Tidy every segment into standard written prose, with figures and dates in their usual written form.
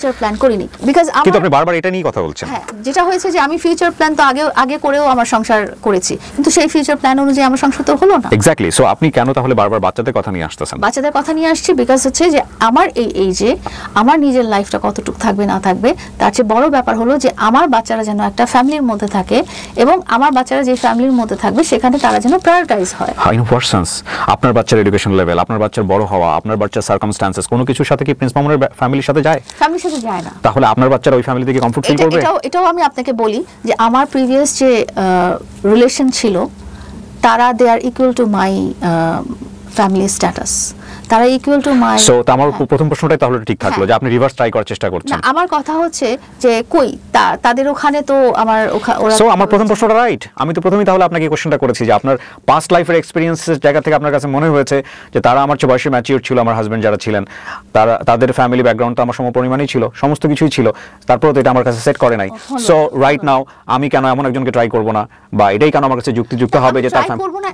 Future plan করিনি, because কিন্তু আপনি বারবার এটা নিয়ে কথা বলছেন। হ্যাঁ, যেটা হয়েছে যে আমি ফিউচার প্ল্যান তো আগে করেও আমার সংসার করেছি, কিন্তু সেই ফিউচার প্ল্যান অনুযায়ী আমার সংসার তো হলো না। এক্স্যাক্টলি। সো আপনি কেন তাহলে বারবার বাচ্চাদের কথা নিয়ে আসতেছেন? বাচ্চাদের কথা নিয়ে আসছি বিকজ হচ্ছে যে আমার এই যে আমার নিজের লাইফটা কতটুকু থাকবে না থাকবে তার চেয়ে বড় ব্যাপার হলো যে আমার বাচ্চারা যেন একটা ফ্যামিলির মধ্যে থাকে, এবং আমার বাচ্চারা যে ফ্যামিলির মধ্যে থাকবে সেখানে তারা যেন প্রায়োরিটাইজ হয়। In what sense? আপনার বাচ্চার এডুকেশন লেভেল, আপনার বাচ্চার বড় হওয়া, আপনার বাচ্চার সার্কামস্ট্যান্সেস কোনো কিছুর সাথে কি প্রিন্স মামুনের ফ্যামিলির সাথে যায়? ফ্যামিলির সাথে যায় না। তাহলে আপনার বাচ্চারা ওই ফ্যামিলি থেকে কমফোর্ট ফিল করবে? এটাও আমি আপনাকে বলি যে আমার প্রিভিয়াস যে রিলেশন ছিল তারা they are equal to my family status, তারা ইকুয়াল টু মাই। সো আমার প্রথম প্রশ্নটাই তাহলে ঠিক থাকলো যে আপনি রিভার্স ট্রাই করার চেষ্টা করছেন। না, আমার কথা হচ্ছে যে কই তাদের ওখানে তো আমার ওরা। সো আমার প্রথম প্রশ্নটা রাইট। আমি তো প্রথমেই তাহলে আপনাকে কোশ্চেনটা করেছি যে আপনার পাস্ট লাইফের এক্সপেরিয়েন্সের জায়গা থেকে আপনার কাছে মনে হয়েছে যে তারা আমার চেয়ে বয়সে ম্যাচিউর ছিল, আমার হাজবেন্ড যারা ছিলেন তাদের ফ্যামিলি ব্যাকগ্রাউন্ড তো আমার সমপরিমাণই ছিল, সমস্ত কিছুই ছিল, তারপরে তো এটা আমার কাছে সেট করে নাই। সো রাইট নাও আমি কেন এমন একজনকে ট্রাই করব না, বা এটাই কেন আমার কাছে যুক্তিযুক্ত হবে যে তার করব না?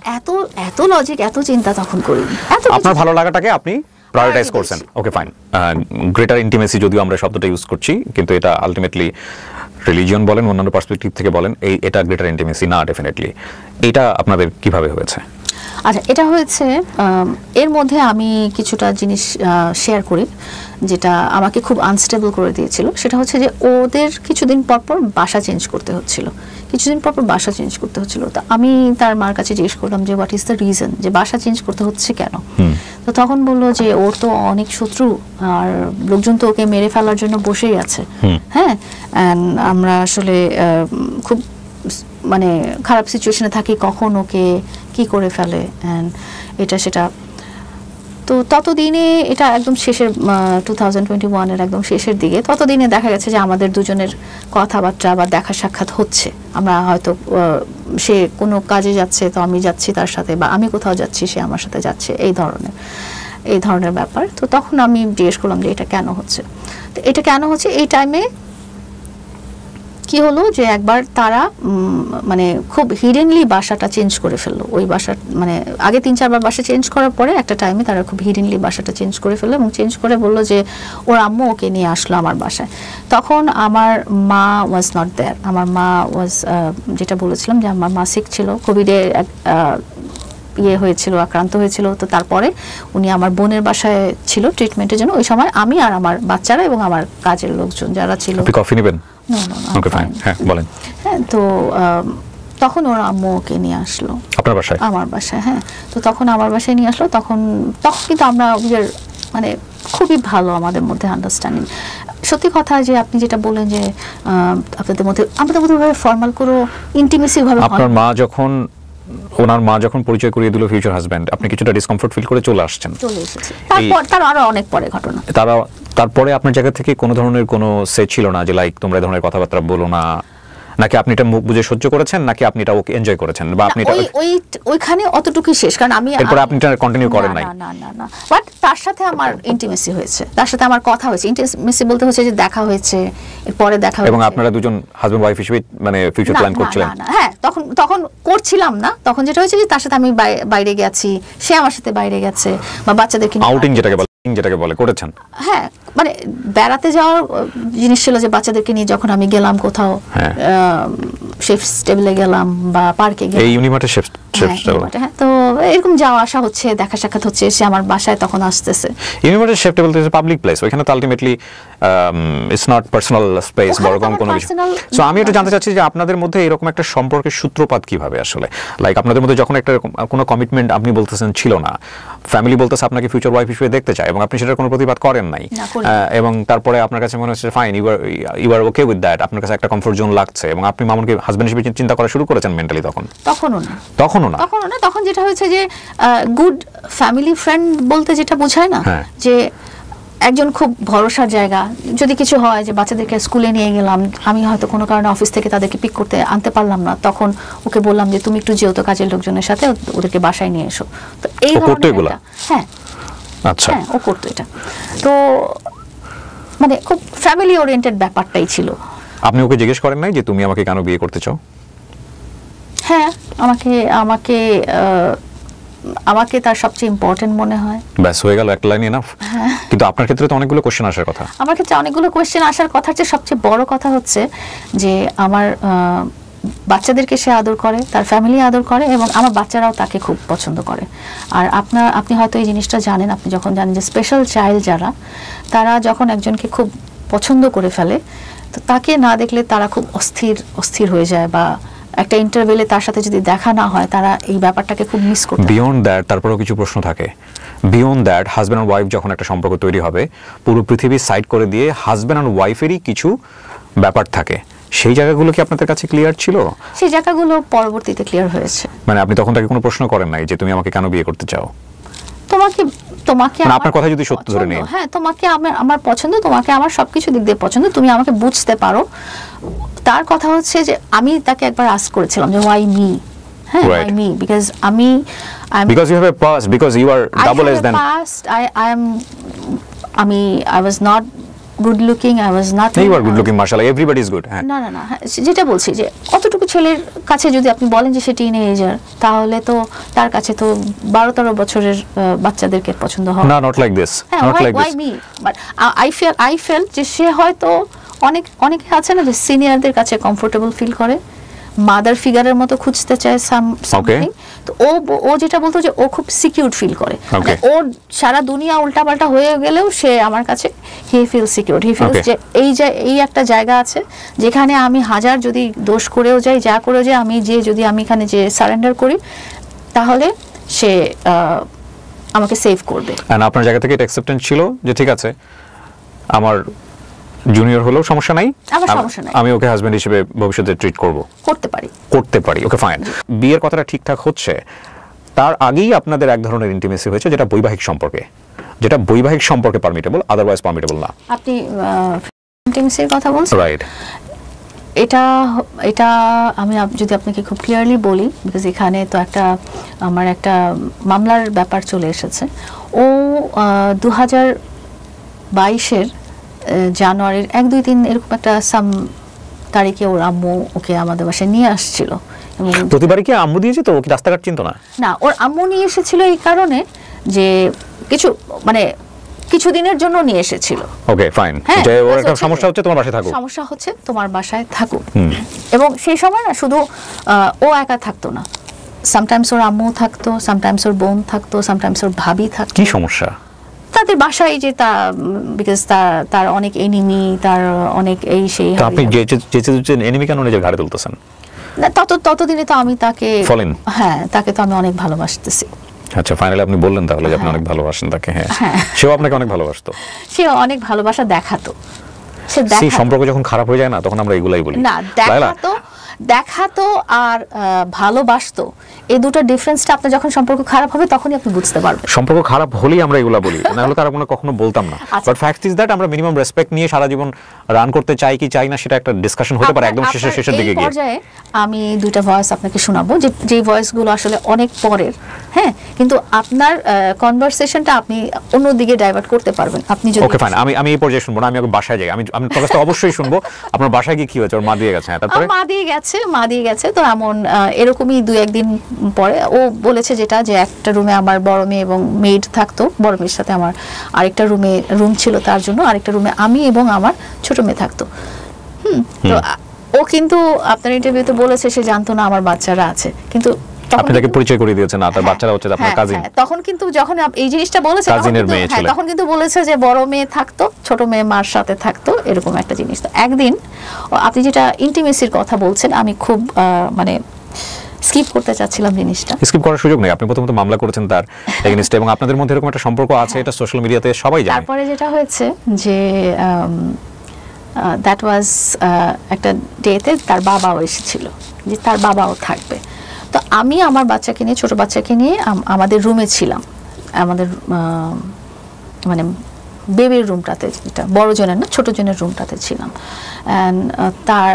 এত লজিক এত চিন্তা তখন করি। আপনার ভালো লাগাটাকে আপনি প্রায়োরিটাইজ করছেন। Okay fine. গ্রেটার ইন্টিমেসি যদিও আমরা শব্দটা ইউজ করছি, কিন্তু এটা আলটিমেটলি রিলিজিয়ন বলেন অন্যান্য পার্সপেক্টিভ থেকে বলেন এটা গ্রেটার ইন্টিমেসি না। ডেফিনেটলি এটা আপনাদের কিভাবে হয়েছে? আচ্ছা, এটা হয়েছে এর মধ্যে আমি কিছুটা জিনিস শেয়ার করি যেটা আমাকে খুব আনস্টেবল করে দিয়েছিল। সেটা হচ্ছে যে ওদের কিছুদিন পর বাসা চেঞ্জ করতে হচ্ছিল, তো আমি তার মার কাছে জিজ্ঞেস করলাম যে হোয়াট ইজ দ্য রিজন, যে বাসা চেঞ্জ করতে হচ্ছে কেন? তো তখন বললো যে ওর তো অনেক শত্রু, আর লোকজন তো ওকে মেরে ফেলার জন্য বসেই আছে। হ্যাঁ, আমরা আসলে খুব মানে খারাপ সিচুয়েশনে থাকি, কখন ওকে কি করে ফেলে এটা সেটা। তো ততদিনে এটা একদম শেষের 2021-এর একদম শেষের দিকে, ততদিনে দেখা গেছে যে আমাদের দুজনের কথাবার্তা বা দেখা সাক্ষাৎ হচ্ছে। আমরা হয়তো সে কোনো কাজে যাচ্ছে তো আমি যাচ্ছি তার সাথে, বা আমি কোথাও যাচ্ছি সে আমার সাথে যাচ্ছে, এই ধরনের ব্যাপার। তো তখন আমি জিজ্ঞেস করলাম যে এটা কেন হচ্ছে। তো এটা কেন হচ্ছে, এই টাইমে কি হলো যে একবার তারা মানে খুব হিডেনলি বাসাটা চেঞ্জ করে ফেললো। ওই বাসা মানে আগে 3-4 বার বাসা চেঞ্জ করার পরে একটা টাইমে তারা খুব হিডেনলি বাসাটা চেঞ্জ করে ফেললো, এবং চেঞ্জ করে বললো যে ওর আম্মু ওকে নিয়ে আসলো আমার বাসায়। তখন আমার মা ওয়াজ নট দেয়ার। আমার মা ওয়াজ, যেটা বলেছিলাম যে আমার মা সিক ছিল, কোভিডে হয়েছিল, আক্রান্ত হয়েছিল। তো তারপরে উনি আমার বোনের বাসায় ছিল ট্রিটমেন্টের জন্য। ওই সময় আমি আর আমার বাচ্চারা এবং আমার কাজের লোকজন যারা ছিল। কফি নেবেন? ওকে ফাইন, হ্যাঁ বলেন। হ্যাঁ, তো তখন ওর আম্মু ওকে নিয়ে আসলো আপনার বাসায়? আমার বাসায়, হ্যাঁ। তো তখন আমার বাসায় নিয়ে আসলো, তখন কিন্তু আমরা মানে খুবই ভালো আমাদের মধ্যে আন্ডারস্ট্যান্ডিং। সত্যি কথা যে আপনি যেটা বলেন যে আমাদের মধ্যে ফর্মাল কোনো ইন্টিমেসি ভাবে, আপনার মা যখন ওনার মা যখন পরিচয় করিয়ে দিল ফিউচার হাজবেন্ড, আপনি কিছুটা ডিসকমফোর্ট ফিল করে চলে এসেছে। তার আরো অনেক পরে ঘটনা। তারপরে আপনার জায়গা থেকে কোনো ধরনের কোনো সে ছিল না যে লাইক তোমরা এই ধরনের কথাবার্তা বলো না, নাকি আপনি এটা মুখ বুঝে সহ্য করেছেন, নাকি আপনি এটা ওকে এনজয় করেছেন, বা আপনি এটা ওইখানে অতটুকুই শেষ? কারণ আমি এরপর আপনি এটা কন্টিনিউ করেন নাই? না, বাট তার সাথে আমার ইন্টিমেসি হয়েছে, তার সাথে আমার কথা হয়েছে। ইন্টিমেসি বলতে হচ্ছে যে দেখা হয়েছে, এরপরে দেখা হয়েছে, এবং আপনারা দুজন হাজবেন্ড ওয়াইফ হিসেবে মানে ফিউচার প্ল্যান করছিলেন? হ্যাঁ, তখন করছিলাম না। তখন যেটা হয়েছে যে তার সাথে আমি বাইরে গেছি, সে আমার সাথে বাইরে গেছে, বা বাচ্চাদেরকে আউটিং যেটাকে বলে করেছেন। হ্যাঁ, মানে বেড়াতে যাওয়ার জিনিস ছিল যে বাচ্চাদেরকে নিয়ে যখন আমি গেলাম কোথাও, শেফ টেবিলে গেলাম বা পার্কে গেলাম, এই ইউনিভার্সিটি শেফ টেবিল, হ্যাঁ। তো এরকম যাওয়া আসা হচ্ছে, দেখা সাক্ষাৎ হচ্ছে, সে আমার বাসায় তখন আসতেছে। University chef table is public place, ওখানে তো ultimately it's not personal space বড়কম কোনো কিছু। সো আমি একটু জানতে চাচ্ছি যে আপনাদের মধ্যে এরকম একটা সম্পর্কের সূত্রপাত কিভাবে আসলে, লাইক আপনাদের মধ্যে যখন একটা কোনো কমিটমেন্ট আপনি বলতেছেন ছিল না, ফ্যামিলি বলতেছে আপনাকে ফিউচার ওয়াইফ হিসেবে দেখতে চায়, এবং আপনি সেটার কোনো প্রতিবাদ করেন নাই, এবং তারপরে আপনার কাছে মনে হচ্ছে fine, you are okay with that, আপনার কাছে একটা কমফোর্ট জোন লাগছে, এবং আপনি মামুনকে হাজবেন্ড হিসেবে চিন্তা করা শুরু করেছেন মেন্টালি? তখনও না। তখন যেটা হয়েছে যে গুড ফ্যামিলি ফ্রেন্ড বলতে যেটা বোঝায় না, যে একজন খুব ভরসার জায়গা, যদি কিছু হয় যে বাচ্চাদেরকে স্কুলে নিয়ে গেলাম, আমি হয়তো কোনো কারণে অফিস থেকে তাদেরকে পিক করতে আনতে পারলাম না, তখন ওকে বললাম যে তুমি একটু যেও তো কাজের লোকজনের সাথে, ওদেরকে বাসায় নিয়ে এসো। তো এই ধরনের, হ্যাঁ আচ্ছা, ও করতো এটা। তো মানে খুব ফ্যামিলি ওরিয়েন্টেড ব্যাপারটাই ছিল। আপনি ওকে জিজ্ঞেস করেন নাই যে তুমি আমাকে কেন বিয়ে করতে চাও? হ্যাঁ, আমাকে আমাকে তার সবচেয়ে ইম্পর্টেন্ট মনে হয়। ব্যাস হয়ে গেল, একটা লাইন এনাফ। কিন্তু আপনার ক্ষেত্রে তো অনেকগুলো কোশ্চেন আসার কথা। আমার ক্ষেত্রে অনেকগুলো কোশ্চেন আসার কথা, হচ্ছে সবচেয়ে বড় কথা হচ্ছে যে আমার বাচ্চাদেরকে সে আদর করে, তার ফ্যামিলি আদর করে, এবং আমার বাচ্চারাও তাকে খুব পছন্দ করে। আর আপনি হয়তো এই জিনিসটা জানেন, আপনি যখন জানেন যে স্পেশাল চাইল্ড যারা, তারা যখন একজনকে খুব পছন্দ করে ফেলে, তো তাকে না দেখলে তারা খুব অস্থির হয়ে যায়, বা একটা ইন্টারভেলে তার সাথে যদি দেখা না হয়, তারা এই ব্যাপারটাকে খুব মিস করতে। বিয়ন্ড দ্যাট তারপরেও কিছু প্রশ্ন থাকে। Beyond that husband and wife যখন একটা সম্পর্ক তৈরি হবে, পুরো পৃথিবী সাইড করে দিয়ে হাজব্যান্ড অ্যান্ড ওয়াইফেরই কিছু ব্যাপার থাকে, সেই জায়গাগুলো কি আপনাদের কাছে ক্লিয়ার ছিল? সেই জায়গাগুলো পরবর্তীতে ক্লিয়ার হয়েছে। মানে আপনি তখন তাকে কোনো প্রশ্ন করেন নাই যে তুমি আমাকে কেন বিয়ে করতে চাও? তোমাকে মানে আপনার কথা যদি সত্য ধরে নেই, হ্যাঁ, তোমাকে আমার পছন্দ, তোমাকে আমার সবকিছু দিক দিয়ে পছন্দ, তুমি আমাকে বুঝতে পারো। তার কথা হচ্ছে যে আমি তাকে একবার আস্ক করেছিলাম যে why me, হ্যাঁ, why me, because because you have a past, because you are double as than I was not good looking, I was not. You are good looking, mashallah, everybody is good. না, যেটা বলছি যে অতটুকু ছেলের কাছে যদি আপনি বলেন যে সে টিনেজার, তাহলে তো তার কাছে তো 12-13 বছরের বাচ্চাদেরকে পছন্দ হয় না। Not like this, not like this. Why me? But I felt যে সে হয়তো অনেকে আছে না যে সিনিয়রদের কাছে কমফোর্টেবল ফিল করে, মাদার ফিগারের মতো খুঁজতে চায় সামথিং। তো ও যেটা বলতো যে ও খুব সিকিউর ফিল করে, ওর সারা দুনিয়া উল্টাপাল্টা হয়ে গেলেও সে আমার কাছে হি ফিল সিকিউর, হি ফিলস যে এই একটা জায়গা আছে যেখানে আমি হাজার যদি দোষ করেও যাই, যা করেও যাই, যদি আমি এখানে যে সারেন্ডার করি, তাহলে সে আমাকে সেভ করবে। আর আপনার জায়গা থেকে এটা অ্যাকসেপ্টেন্স ছিল যে ঠিক আছে, আমার জুনিয়র হলেও সমস্যা নাই, আমি ওকে হাজবেন্ড হিসেবে ভবিষ্যতে ট্রিট করতে পারি। Okay fine. বিয়ের কথাটা ঠিকঠাক হচ্ছে, তার আগেই আপনাদের এক ধরনের ইন্টিমেসি হয়েছে, যেটা বৈবাহিক সম্পর্কে পারমিটেবল, আদারওয়াইজ পারমিটেবল না। আপনি ইন্টিমেসির কথা বলছেন, রাইট? এটা আমি যদি আপনাকে খুব ক্লিয়ারলি বলি, বিকজ এখানে তো আমার একটা মামলার ব্যাপার চলে এসেছে। ও 2022-এর জানুয়ারির 1-2-3 এরকম একটা তারিখে ওর আম্মু ওকে আমাদের বাসায় নিয়ে আসছিল। প্রতিবারই কি আম্মু দিয়েছে? তো ও কি রাস্তাঘাট চিনতো না? না, ওর আম্মু নিয়ে এসেছিল এই কারণে যে কিছু দিনের জন্য নিয়ে এসেছিল। Okay fine. যে ওর একটা সমস্যা হচ্ছে তোমার বাসায় থাকো, এবং সেই সময় না শুধু ও একা থাকতো না, সামটাইমস ওর আম্মু থাকতো, সামটাইমস ওর বোন থাকতো, সামটাইমস ওর ভাবি থাকতো। কি সমস্যা? তাদের বাসায় যে বিকজ তার অনেক এনিমি, তার অনেক এই সেই। আপনি যে এনিমি কেন নিজের ঘাড়ে তুলতেছেন? না, ততদিনে তো আমি তাকে তো আমি অনেক ভালোবাসতেছি। আচ্ছা, ফাইনালি আপনি বললেন তাহলে যে আপনি অনেক ভালোবাসেন তাকে। হ্যাঁ, সেও আপনাকে অনেক ভালোবাসতো। সে অনেক ভালোবাসা দেখাতো। সেই সম্পর্ক যখন খারাপ হয়ে যায় না, তখন আমরা এগুলাই বলি। না, দেখাতো আর ভালোবাসতো, এই দুটো ডিফারেন্সটা আপনার যখন সম্পর্ক খারাপ হবে তখনই আপনি বুঝতে পারবেন। সম্পর্ক খারাপ হলেই আমরা এগুলা বলি, না হলে তার কখনো বলতাম না। বাট ফ্যাক্ট ইজ দ্যাট আমরা মিনিমাম রেসপেক্ট নিয়ে সারা জীবন রান করতে চাই কি চাই না, সেটা একটা ডিসকাশন হতে পারে একদম শেষের দিকে গিয়ে। পর্যায়ে আমি দুইটা ভয়েস আপনাকে শোনাবো, যে ভয়েসগুলো আসলে অনেক পরের, হ্যাঁ, কিন্তু আপনার কনভারসেশনটা আপনি অন্যদিকে ডাইভার্ট করতে পারবেন আপনি যদি। ওকে ফাইন, আমি এই পর্যায়ে শুনবো না, আমি ওকে বাসায় যাই। আমি আপনার কাছে অবশ্যই শুনবো আপনার বাসায় গিয়ে কি হয়েছে। ওর মা দিয়ে গেছে? হ্যাঁ, তারপরে মা দিয়ে গেছে। তো এরকমই 2-1 দিন পরে ও বলেছে যে একটা রুমে আমার বড় মেয়ে এবং মেড থাকতো, বড় মেয়ের সাথে আমার আরেকটা রুম ছিল, তার জন্য আরেকটা রুমে আমি এবং আমার ছোট মেয়ে থাকতো। তো ও কিন্তু আপনার ইন্টারভিউতে বলেছে সে জানতো না আমার বাচ্চারা আছে, কিন্তু আপনি তাকে পরিচয় করে দিয়েছেন না তার বাচ্চারা হচ্ছে আপনার কাজিন। তখন কিন্তু যখন এই জিনিসটা বলেছে, তখন কিন্তু বলেছে যে বড় মেয়ে থাকতো, ছোট মেয়ে মার সাথে থাকতো, এরকম একটা জিনিস। তো একদিন আপনি যেটা ইন্টিমেসির কথা বলছেন, আমি খুব স্কিপ করতে চাচ্ছিলাম জিনিসটা। স্কিপ করার সুযোগ নেই, আপনি প্রথমত মামলা করেছেন তার এগেইনস্টে, এবং আপনাদের মধ্যে এরকম একটা সম্পর্ক আছে, এটা সোশ্যাল মিডিয়াতে সবাই জানে। তারপরে যেটা হয়েছে যে দ্যাট ওয়াজ একটা ডেতে তার বাবাও এসেছিল, যে তার বাবাও থাকবে। তো আমি আমার বাচ্চাকে নিয়ে, ছোট বাচ্চাকে নিয়ে আমাদের রুমে ছিলাম, আমাদের মানে বেবির রুমটাতে, যেটা বড় জনের না ছোট জনের রুমটাতে ছিলাম। তার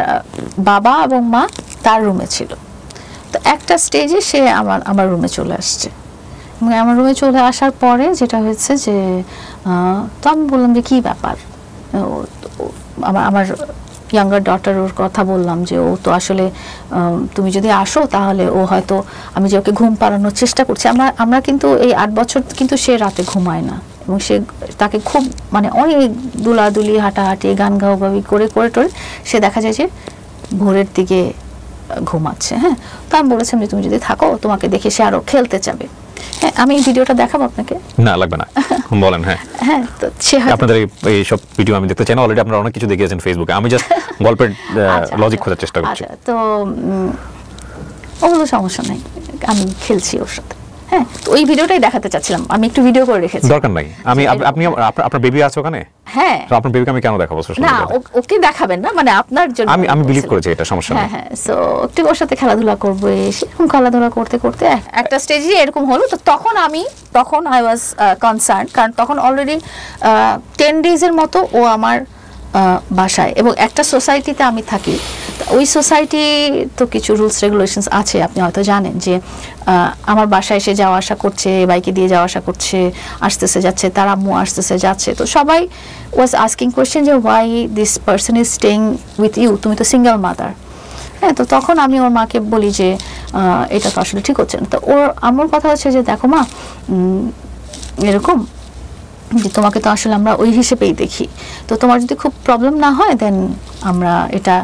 বাবা এবং মা তার রুমে ছিল। তো একটা স্টেজে সে আমার রুমে চলে আসছে, এবং আমার রুমে চলে আসার পরে যেটা হয়েছে যে তো আমি বললাম যে কী ব্যাপার, আমার ইয়াঙ্গার ডটার ওর কথা বললাম যে ও তো আসলে তুমি যদি আসো তাহলে ও হয়তো আমি যে ওকে ঘুম পাড়ানোর চেষ্টা করছি, আমরা কিন্তু এই 8 বছর কিন্তু সে রাতে ঘুমায় না, এবং সে তাকে খুব মানে অনেক দুলাদুলি হাঁটাহাঁটি গান গাওয়াগাবি করে টোরে সে দেখা যায় যে ভোরের দিকে ঘুমাচ্ছে। হ্যাঁ, তো আমি বলেছিলাম যে তুমি যদি থাকো তোমাকে দেখে সে আরো খেলতে যাবে। হ্যাঁ, আমি এই ভিডিওটা দেখাবো আপনাকে। না লাগবে না, বলেন। হ্যাঁ হ্যাঁ, তো সে আপনাদের এই সব ভিডিও আমি দেখতে চাই না, অলরেডি আপনারা অনেক কিছু দেখিয়েছেন ফেসবুকে, আমি জাস্ট গল্পের লজিক খোঁজার চেষ্টা করছি। আচ্ছা, তো ওগুলো সমস্যা নাই, আমি খেলছি ওর সাথে। হ্যাঁ, তো ওই ভিডিওটাই দেখাতে চাচ্ছিলাম, আমি একটু ভিডিও করে রেখেছি। দরকার নাই, আপনি আপনার বেবি আছে ওখানে? হ্যাঁ, তো আপনার বেবিকে আমি কেন দেখাবো সোশ্যাল না মিডিয়াতে? ওকে দেখাবেন না, মানে আপনার জন্য আমি বিলিভ করেছি এটা সমস্যা নেই। হ্যাঁ হ্যাঁ, সো একটু ওর সাথে খেলাধুলা করবো, সেরকম খেলাধুলা করতে করতে একটা স্টেজে এরকম হলো। তো তখন আই ওয়াজ কনসার্ন, কারণ তখন অলরেডি 10 ডেজের মতো ও আমার বাসায়, এবং একটা সোসাইটিতে আমি থাকি। ওই সোসাইটি তো কিছু রুলস রেগুলেশনস আছে, আপনি হয়তো জানেন যে আমার বাসায় এসে যাওয়া আসা করছে, বাইকে দিয়ে যাওয়া আসা করছে, আসতেছে যাচ্ছে, তার আম্মু আসতেছে যাচ্ছে। তো সবাই ওয়াজ আস্কিং কোয়েশ্চেন যে why this person is staying with you, তুমি তো সিঙ্গেল মাদার। হ্যাঁ, তো তখন আমি ওর মাকে বলি যে এটা তো আসলে ঠিক হচ্ছে না। তো আমার কথা হচ্ছে যে দেখো মা, এরকম যে তোমাকে তো আসলে আমরা ওই হিসেবেই দেখি, তো তোমার যদি খুব প্রবলেম না হয় দেন আমরা এটা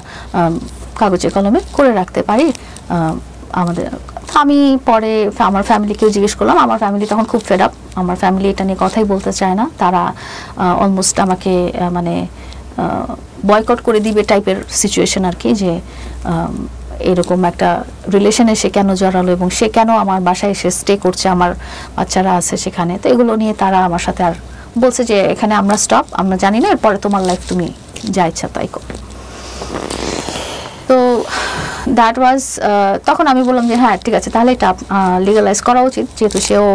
কাগজে কলমে করে রাখতে পারি আমাদের। আমি পরে আমার ফ্যামিলিকেও জিজ্ঞেস করলাম, আমার ফ্যামিলি তখন খুব ফেড আপ, আমার ফ্যামিলি এটা নিয়ে কথাই বলতে চায় না, তারা অলমোস্ট আমাকে মানে বয়কট করে দিবে টাইপের সিচুয়েশন আর কি, যে এরকম একটা রিলেশনে সে কেন জড়ালো এবং সে কেন আমার বাসায় এসে স্টে করছে, আমার বাচ্চারা আছে সেখানে। তো এগুলো নিয়ে তারা আমার সাথে আর বলছে যে এখানে আমরা স্টপ, আমরা জানি না, এরপরে তোমার লাইফ তুমি যা ইচ্ছা তাই করো। তো দ্যাট ওয়াজ, তখন আমি বললাম যে হ্যাঁ ঠিক আছে, তাহলে এটা লিগালাইজ করা উচিত, যেহেতু সেও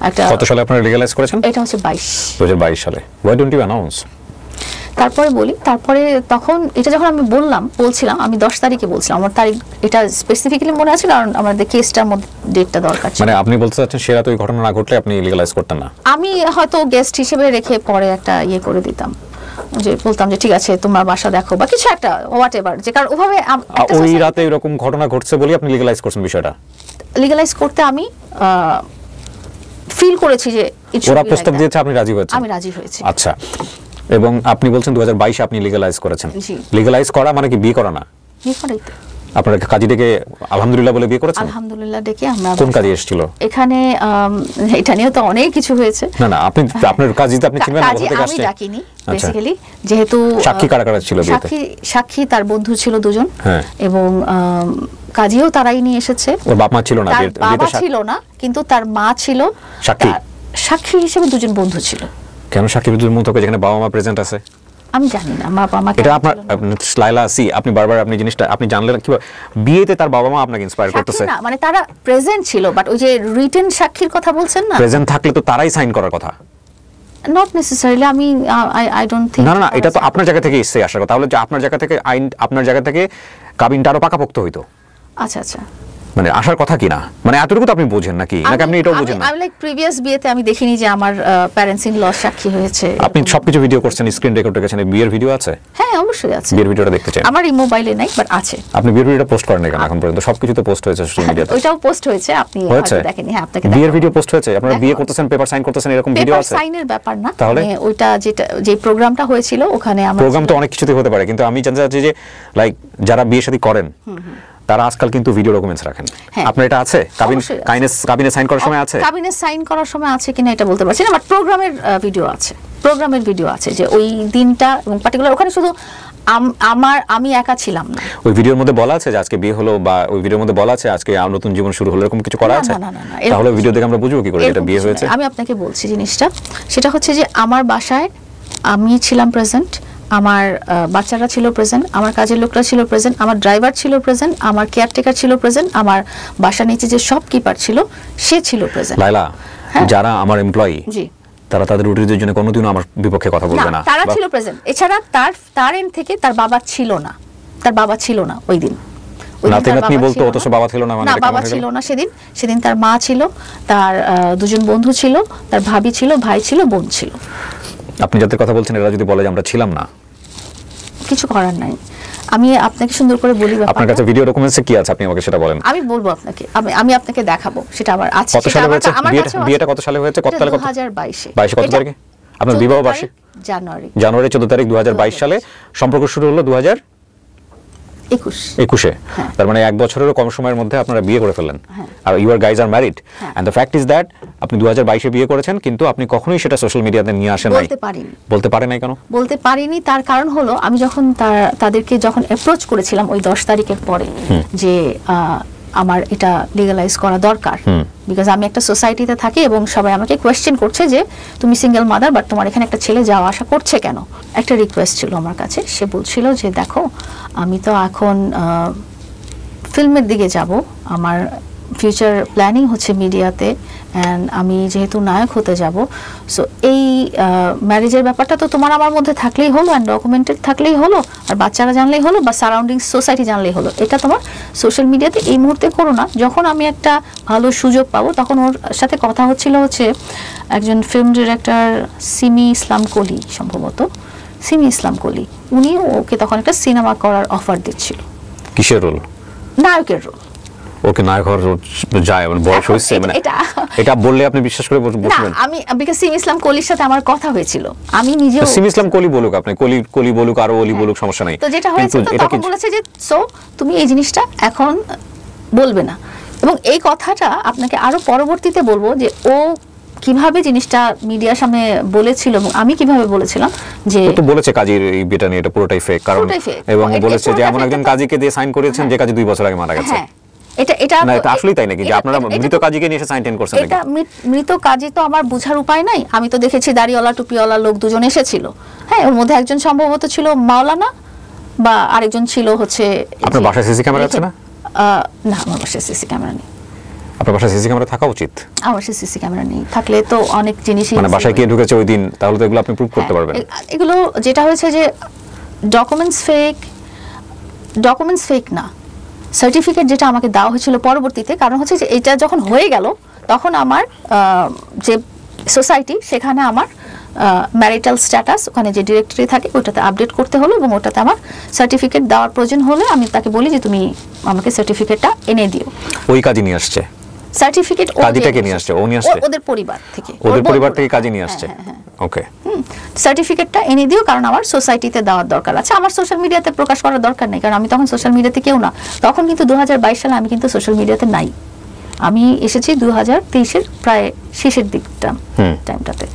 একটা। কত সালে আপনারা লিগালাইজ করেছেন? এটা হচ্ছে 2022 সালে। Why don't you announce? তারপরে তখন এটা যখন আমি বলছিলাম, আমি 10 তারিখে বলছিলাম, আমার তারিখ এটা স্পেসিফিক্যালি মনে আছে কারণ আমাদের কেসটার মধ্যে ডেটটা দরকার ছিল। মানে আপনি বলতে চাচ্ছেন সেরা তো এই ঘটনা না ঘটলে আপনি লিগালাইজ করতেন না? আমি হয়তো গেস্ট হিসেবে রেখে পরে একটা ইয়ে করে দিতাম, যে বলতাম যে ঠিক আছে তোমরা বাসা দেখো বা কিছু একটা হোয়াট এভার, যে কারণ ওভাবে ওই রাতে এরকম ঘটনা ঘটছে বলে আপনি লিগালাইজ করছেন বিষয়টা? লিগালাইজ করতে আমি ফিল করেছি যে ওরা প্রস্তাব দিয়েছে, আপনি রাজি হয়েছেন? আমি রাজি হয়েছি। আচ্ছা, এবং আপনি বলছেন 2022 আপনি লিগালাইজ করেছেন। জি। লিগালাইজ করা মানে কি বিয়ে করা না? বিয়ে করাই তো। আপনারা কাজী ডেকে আলহামদুলিল্লাহ বলে বিয়ে করেছেন? আলহামদুলিল্লাহ ডেকে আমরা। কোন কাজী এসেছিল এখানে? এটা নিয়ে তো অনেক কিছু হয়েছে। না আপনার কাজী তো আপনি চিনবেন না, কোথা থেকে আসছে? আমি ডাকিনি বেসিক্যালি, যেহেতু সাক্ষী কারা কারা ছিল বিয়েতে? সাক্ষী তার বন্ধু ছিল 2 জন, হ্যাঁ, এবং কাজীও তারাই নিয়ে এসেছে। ওর বাপ মা ছিল না? বাবা ছিল না, কিন্তু তার মা ছিল সাক্ষী হিসেবে 2 জন বন্ধু ছিল। কেন সাক্ষী বিদ্যুৎ মুক্ত হবে যেখানে বাবা মা প্রেজেন্ট আছে? আমি জানি না, মা বাবা। এটা আপনার লাইলা সি, আপনি বারবার আপনি জিনিসটা আপনি জানলেন কি বিয়েতে তার বাবা মা আপনাকে ইন্সপায়ার করতেছে? না মানে তারা প্রেজেন্ট ছিল, বাট ওই যে রিটেন সাক্ষীর কথা বলছেন না, প্রেজেন্ট থাকলে তো তারাই সাইন করার কথা। নট নেসেসারিলি, আমি আই ডোন্ট থিংক। না এটা তো আপনার জায়গা থেকে এসে আসার কথা, তাহলে যে আপনার জায়গা থেকে আইন, আপনার জায়গা থেকে কাবিনটা আরো পাকাপোক্ত হইতো। আচ্ছা, মানে আসার কথা কি না, মানে এতটুকু তো আপনি বোঝেন নাকি? নাকি আপনি এটাও বোঝেন না? আমি লাইক প্রিভিয়াস বিয়েতে আমি দেখিনি যে আমার প্যারেন্টস ইন ল সাক্ষী হয়েছে। আপনি সবকিছু ভিডিও করছেন, স্ক্রিন রেকর্ড রেখেছেন, বিয়ের ভিডিও আছে? হ্যাঁ অবশ্যই আছে। বিয়ের ভিডিওটা দেখতে চাই। আমার এই মোবাইলে নাই, বাট আছে। আপনি বিয়ের ভিডিওটা পোস্ট করেন না কেন এখন পর্যন্ত? সবকিছু তো পোস্ট হয়েছে সোশ্যাল মিডিয়াতে। ওইটাও পোস্ট হয়েছে, আপনি হয়তো দেখেননি। হ্যাঁ, আপনাকে বিয়ের ভিডিও পোস্ট হয়েছে, আপনারা বিয়ে করতেছেন, পেপার সাইন করতেছেন, এরকম ভিডিও আছে? পেপার সাইনের ব্যাপার না, তাহলে ওইটা যে প্রোগ্রামটা হয়েছিল ওখানে আমরা। প্রোগ্রাম তো অনেক কিছুতে হতে পারে, কিন্তু আমি জানতে চাচ্ছি যে লাইক যারা বিয়ে শাদী করেন তারা আজকাল কিন্তু ভিডিও ডকুমেন্টস রাখেন। আপনার এটা আছে? কাবিনে সাইন করার সময় আছে? কাবিনে সাইন করার সময় আছে কিনা এটা বলতে পারছি না, বাট প্রোগ্রামের ভিডিও আছে যে ওই দিনটা এবং পার্টিকুলার ওখানে শুধু আমি একা ছিলাম না। ওই ভিডিওর মধ্যে বলা আছে যে আজকে বিয়ে হলো, বা ওই ভিডিওর মধ্যে বলা আছে আজকে নতুন জীবন শুরু হলো, এরকম কিছু করা আছে? না, তাহলে ভিডিও দেখে আমরা বুঝবো কি করে এটা বিয়ে হয়েছে? আমি আপনাকে বলছি জিনিসটা, সেটা হচ্ছে যে আমার বাসায় আমি ছিলাম প্রেজেন্ট, আমার বাচ্চারা ছিল প্রেজেন্ট, আমার কাজের লোকরা ছিল প্রেজেন্ট, আমার ড্রাইভার ছিল প্রেজেন্ট, আমার কেয়ারটেকার ছিল প্রেজেন্ট, আমার বাসা নিচে যে শপকিপার ছিল সে ছিল প্রেজেন্ট। লাইলা, যারা আমার এমপ্লয়ি জি, তারা তাদের রুটিনের জন্য কোনোদিনও আমার বিপক্ষে কথা বলবে না। তারা ছিল প্রেজেন্ট। এছাড়া তার এন্ড থেকে তার বাবা ছিল না ওই দিন। নাতি বলতো অথচ বাবা ছিল না, মানে বাবা ছিল না সেদিন তার মা ছিল, তার 2 জন বন্ধু ছিল, তার ভাবি ছিল, ভাই ছিল, বোন ছিল। আপনি যাদের কথা বলছেন এরা যদি বলে যে আমরা ছিলাম না, কিছু করার নাই। আমি আপনাকে সুন্দর করে বলি ব্যাপারটা। আপনার কাছে ভিডিও ডকুমেন্টসে কি আছে আপনি আমাকে সেটা বলেন। আমি বলবো আপনাকে, আমি আপনাকে দেখাবো সেটা আবার আছে। কত সালে হয়েছে বিয়েটা? কত সালে হয়েছে? কত তারিখে? 2022 কত তারিখে? আপনার বিবাহ বার্ষিকী জানুয়ারি 14 তারিখ 2022 সালে। সম্পর্ক শুরু হলো 2021 তার মানে 1 বছরেরও কম সময়ের মধ্যে আপনারা বিয়ে করে ফেললেন। Are you are guys are married and the fact is that আপনি 2022 বিয়ে করেছেন, কিন্তু আপনি কখনোই সেটা সোশ্যাল মিডিয়াতে নিয়ে আসেন নাই। বলতে পারেন নাই কেন? বলতে পারিনি, তার কারণ হলো আমি যখন তাদেরকে যখন অ্যাপ্রোচ করেছিলাম ওই 10 তারিখের পরে যে আমার এটা লিগ্যালাইজ করা দরকার, বিকজ আমি একটা সোসাইটিতে থাকি এবং সবাই আমাকে কোয়েশ্চেন করছে যে তুমি সিঙ্গেল মাদার বাট তোমার এখানে একটা ছেলে যাওয়া আসা করছে কেন। একটা রিকোয়েস্ট ছিল আমার কাছে, সে বলছিল যে দেখো আমি তো এখন ফিল্মের দিকে যাব, আমার ফিউচার প্ল্যানিং হচ্ছে মিডিয়াতে, অ্যান্ড আমি যেহেতু নায়ক হতে যাব, সো এই ম্যারেজের ব্যাপারটা তো তোমার আমার মধ্যে থাকলেই হলো, অ্যান্ড ডকুমেন্টেড থাকলেই হলো, আর বাচ্চারা জানলেই হলো বা সারাউন্ডিং সোসাইটি জানলেই হলো। এটা তোমার সোশ্যাল মিডিয়াতে এই মুহূর্তে করো না, যখন আমি একটা ভালো সুযোগ পাবো। তখন ওর সাথে কথা হচ্ছে একজন ফিল্ম ডিরেক্টর সিমি ইসলাম কলি, সম্ভবত সিমি ইসলাম কলি, উনি ওকে তখন একটা সিনেমা করার অফার দিচ্ছিল। কিসের রোল? নায়কের রোল। ওকে নায়ক হওয়ার যায়, মানে বয়স হয়েছে, মানে এটা বললে আপনি বিশ্বাস করে বসবেন? আমি বিকজ সিমি ইসলাম কলির সাথে আমার কথা হয়েছিল, আমি নিজেও। সিমি ইসলাম কলি বলুক, আপনি কলি বলুক, আরো ওলি বলুক, সমস্যা নাই। তো যেটা হয়েছে তখন বলেছে যে সো তুমি এই জিনিসটা এখন বলবে না, এবং এই কথাটা আপনাকে আরো পরবর্তীতে বলবো যে ও কিভাবে জিনিসটা মিডিয়ার সামনে বলেছিল এবং আমি কিভাবে বলেছিলাম। যে তো বলেছে কাজীর এই বিটা নিয়ে এটা পুরোটাই ফেক, কারণ এবং বলেছে যে এমন একজন কাজীকে দিয়ে সাইন করেছেন যে কাজী 2 বছর আগে মারা গেছে। এটা না, এটা আসলেই তাই নাকি যে আপনারা মৃত কাজীকে নিয়ে এসে সাইন করছেন নাকি? এটা মৃত কাজী তো আমার বোঝার উপায় নাই, আমি তো দেখেছি দাড়িওয়ালা টুপিওয়ালা লোক দুজন এসেছিল। হ্যাঁ, ওর মধ্যে একজন সম্ভবত ছিল মাওলানা বা আরেকজন ছিল হচ্ছে। আপনার বাসায় সিসি ক্যামেরা আছে না? না, আমার বাসায় সিসি ক্যামেরা নেই। আপনার বাসায় সিসি ক্যামেরা থাকা উচিত। আমার বাসায় সিসি ক্যামেরা নেই, থাকলে তো অনেক জিনিসই, মানে বাসায় কে ঢুকেছে ওই দিন, তাহলে তো এগুলো আপনি প্রুফ করতে পারবেন। এগুলো যেটা হয়েছে যে ডকুমেন্টস ফেক না, সার্টিফিকেট যেটা আমাকে দেওয়া হয়েছিল পরবর্তীতে, কারণ হচ্ছে যে এটা যখন হয়ে গেল তখন আমার যে সোসাইটি সেখানে আমার ম্যারিটাল স্ট্যাটাস ওখানে যে ডিরেক্টরি থাকে ওটাতে আপডেট করতে হলো, এবং ওটাতে আমার সার্টিফিকেট দেওয়ার প্রয়োজন হলে আমি তাকে বলি যে তুমি আমাকে সার্টিফিকেটটা এনে দিও। ওই কাজী নিয়ে আসছে সার্টিফিকেট, কাজীটাকে নিয়ে আসছে, ও নিয়ে আসছে ওদের পরিবার থেকে কাজী নিয়ে আসছে। ওকে, সার্টিফিকেটটা এনে দিও, কারণ আমার সোসাইটিতে দেওয়ার দরকার আছে, আমার সোশ্যাল মিডিয়াতে প্রকাশ করার দরকার নেই, কারণ আমি তখন সোশ্যাল মিডিয়াতে কেউ না। তখন কিন্তু 2022 সালে আমি কিন্তু সোশ্যাল মিডিয়াতে নাই, আমি এসেছি 2023-এর প্রায় শেষের দিকটা টাইমটাতে।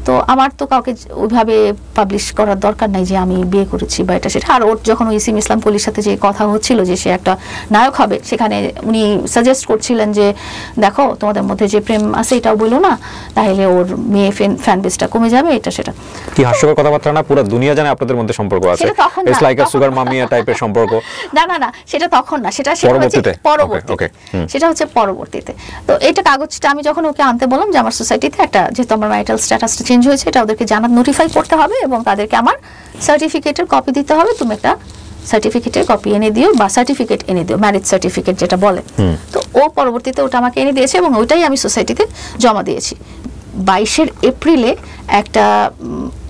তো আমার তো কাউকে ওইভাবে পাবলিশ করার দরকার নাই যে আমি বিয়ে করেছি বা এটা সেটা। আর ওর যখন ওই সিম ইসলাম কলির সাথে যে কথা হচ্ছিল যে সে একটা নায়ক হবে, সেখানে উনি সাজেস্ট করছিলেন যে দেখো তোমাদের মধ্যে যে প্রেম আছে এটাও বলো না, তাহলে ওর মেয়ে ফ্যান বেসটা কমে যাবে, এটা সেটা। কি হাস্যকর কথাবার্তা না, পুরো দুনিয়া জানে আপনাদের মধ্যে সম্পর্ক আছে, ইটস লাইক আ সুগার মামিয়া টাইপের সম্পর্ক। না, সেটা তখন না, সেটা পরবর্তীতে, সেটা হচ্ছে পরবর্তীতে। তো এটা কাগজটা আমি যখন ওকে আনতে বললাম যে আমার সোসাইটিতে একটা, যেহেতু আমার ম্যারিটাল স্ট্যাটাসটা চেঞ্জ হয়েছে, এটা ওদেরকে নোটিফাই করতে হবে এবং তাদেরকে আমার সার্টিফিকেটের কপি দিতে হবে, তুমি একটা সার্টিফিকেটের কপি এনে দিও বা সার্টিফিকেট এনে দিও, ম্যারেজ সার্টিফিকেট যেটা বলে। তো ও পরবর্তীতে ওটা আমাকে এনে দিয়েছে এবং ওইটাই আমি সোসাইটিতে জমা দিয়েছি। 22 এপ্রিলে একটা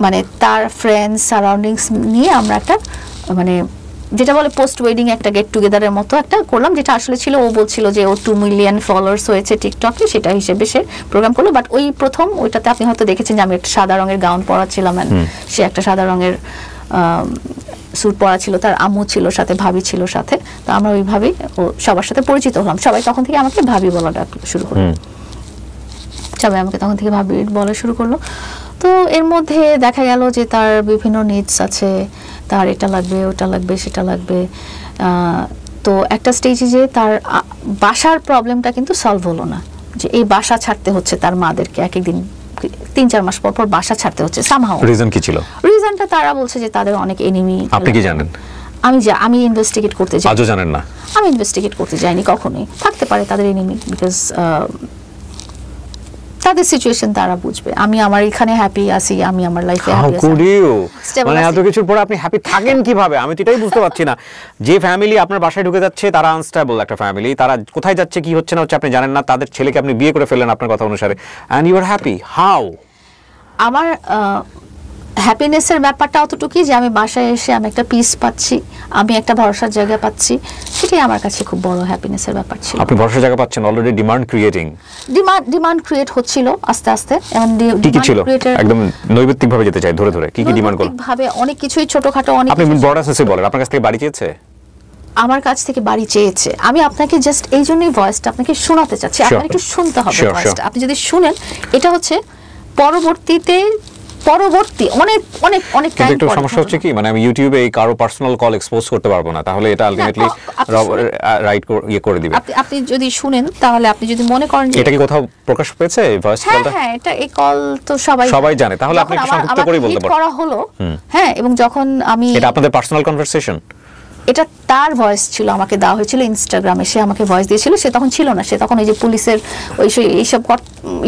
মানে তার ফ্রেন্ডস সারাউন্ডিংস নিয়ে আমরা একটা মানে যেটা বলে পোস্ট ওয়েডিং একটা গেট টুগেদারের মতো একটা করলাম, যেটা আসলে ছিল ও বলছিল যে ও 2 মিলিয়ন ফলোয়ার্স হয়েছে টিকটকে, সেটা হিসেবে সে প্রোগ্রাম করলো। বাট ওই প্রথম ওইটাতে আপনি হয়তো দেখেছেন যে আমি একটা সাদা রঙের গাউন পরা ছিলাম, সে একটা সাদা রঙের স্যুট পরা ছিল, তার আম্মু ছিল সাথে, ভাবি ছিল সাথে। তো আমরা ওইভাবেই ও সবার সাথে পরিচিত হলাম, সবাই তখন থেকে আমাকে ভাবি বলা শুরু করলো, সবাই আমাকে তখন থেকে ভাবি বলা শুরু করলো। তো এর মধ্যে দেখা গেল যে তার বিভিন্ন নিডস আছে, তার এটা লাগবে ওটা লাগবে সেটা লাগবে। তো একটা স্টেজে যে তার বাসার প্রবলেমটা কিন্তু সলভ হলো না, যে এই বাসা ছাড়তে হচ্ছে তার মাদেরকে, এক একদিন 3-4 মাস পর পর বাসা ছাড়তে হচ্ছে। সামহাউ রিজন কি ছিল? রিজনটা তারা বলছে যে তাদের অনেক এনিমি। আপনি কি জানেন? আমি ইনভেস্টিগেট করতে যাই, আজও জানেন না? আমি ইনভেস্টিগেট করতে যাইনি, কখনোই থাকতে পারে তাদের এনিমি, বিকজ তাদের সিচুয়েশন তারা বুঝবে। আমি আমার এখানে হ্যাপি আছি, আমি আমার লাইফে হ্যাপি আছি। মানে এত কিছুর পর আপনি হ্যাপি থাকেন কিভাবে? আমি তো এটাই বুঝতে পারছি না। যে ফ্যামিলি আপনার বাসায় ঢুকে যাচ্ছে তারা আনস্টেবল একটা ফ্যামিলি, তারা কোথায় যাচ্ছে কি হচ্ছে না হচ্ছে আপনি জানেন না, তাদের ছেলেকে আপনি বিয়ে করে ফেললেন আপনার কথা অনুসারে, and you are happy. How? আমার হ্যাপিনেসের ব্যাপারটা অতটুকুই যে আমি বাসায় এসে আমি একটা পিস পাচ্ছি, আমি একটা ভরসার জায়গা পাচ্ছি, সেটাই আমার কাছে খুব বড় হ্যাপিনেসের ব্যাপার ছিল। আপনি ভরসার জায়গা পাচ্ছেন, already demand creating, demand create হচ্ছিল আস্তে আস্তে। এবং কি ছিল একদম নৈমিত্তিক ভাবে যেতে চাই ধরে ধরে কি কি ডিমান্ড করলেন? ভাবে অনেক কিছুই ছোটখাটো অনেক। আপনি ব্রড সেন্সে বলেন, আপনার কাছ থেকে বাড়ি চেয়েছে? আমার কাছ থেকে বাড়ি চেয়েছে। আমি আপনাকে জাস্ট এই জন্যই ভয়েসটা আপনাকে শোনাতে চাচ্ছি, আপনার একটু শুনতে হবে ভয়েসটা। আপনি যদি শুনেন, এটা হচ্ছে পরবর্তী অনেক অনেক অনেক টাইম। একটু সমস্যা হচ্ছে কি, মানে আমি ইউটিউবে এই কারো পার্সোনাল কল এক্সপোজ করতে পারবো না, তাহলে এটা আলটিমেটলি রাইট করে দিবে। আপনি যদি শুনেন, তাহলে আপনি যদি মনে করেন যে এটা কি কোথাও প্রকাশ পেয়েছে এই ভয়েস কলটা? হ্যাঁ, এটা এই কল তো সবাই জানে। তাহলে আপনি কি সংক্ষিপ্ত করে বলতে পারেন? করা হলো, হ্যাঁ। এবং যখন আমি, এটা আপনাদের পার্সোনাল কনভারসেশন? এটা তার ভয়েস ছিল, আমাকে দেওয়া হয়েছিল ইনস্টাগ্রামে, সে আমাকে ভয়েস দিয়েছিল। সে তখন ছিল না, সে তখন ওই যে পুলিশের এইসব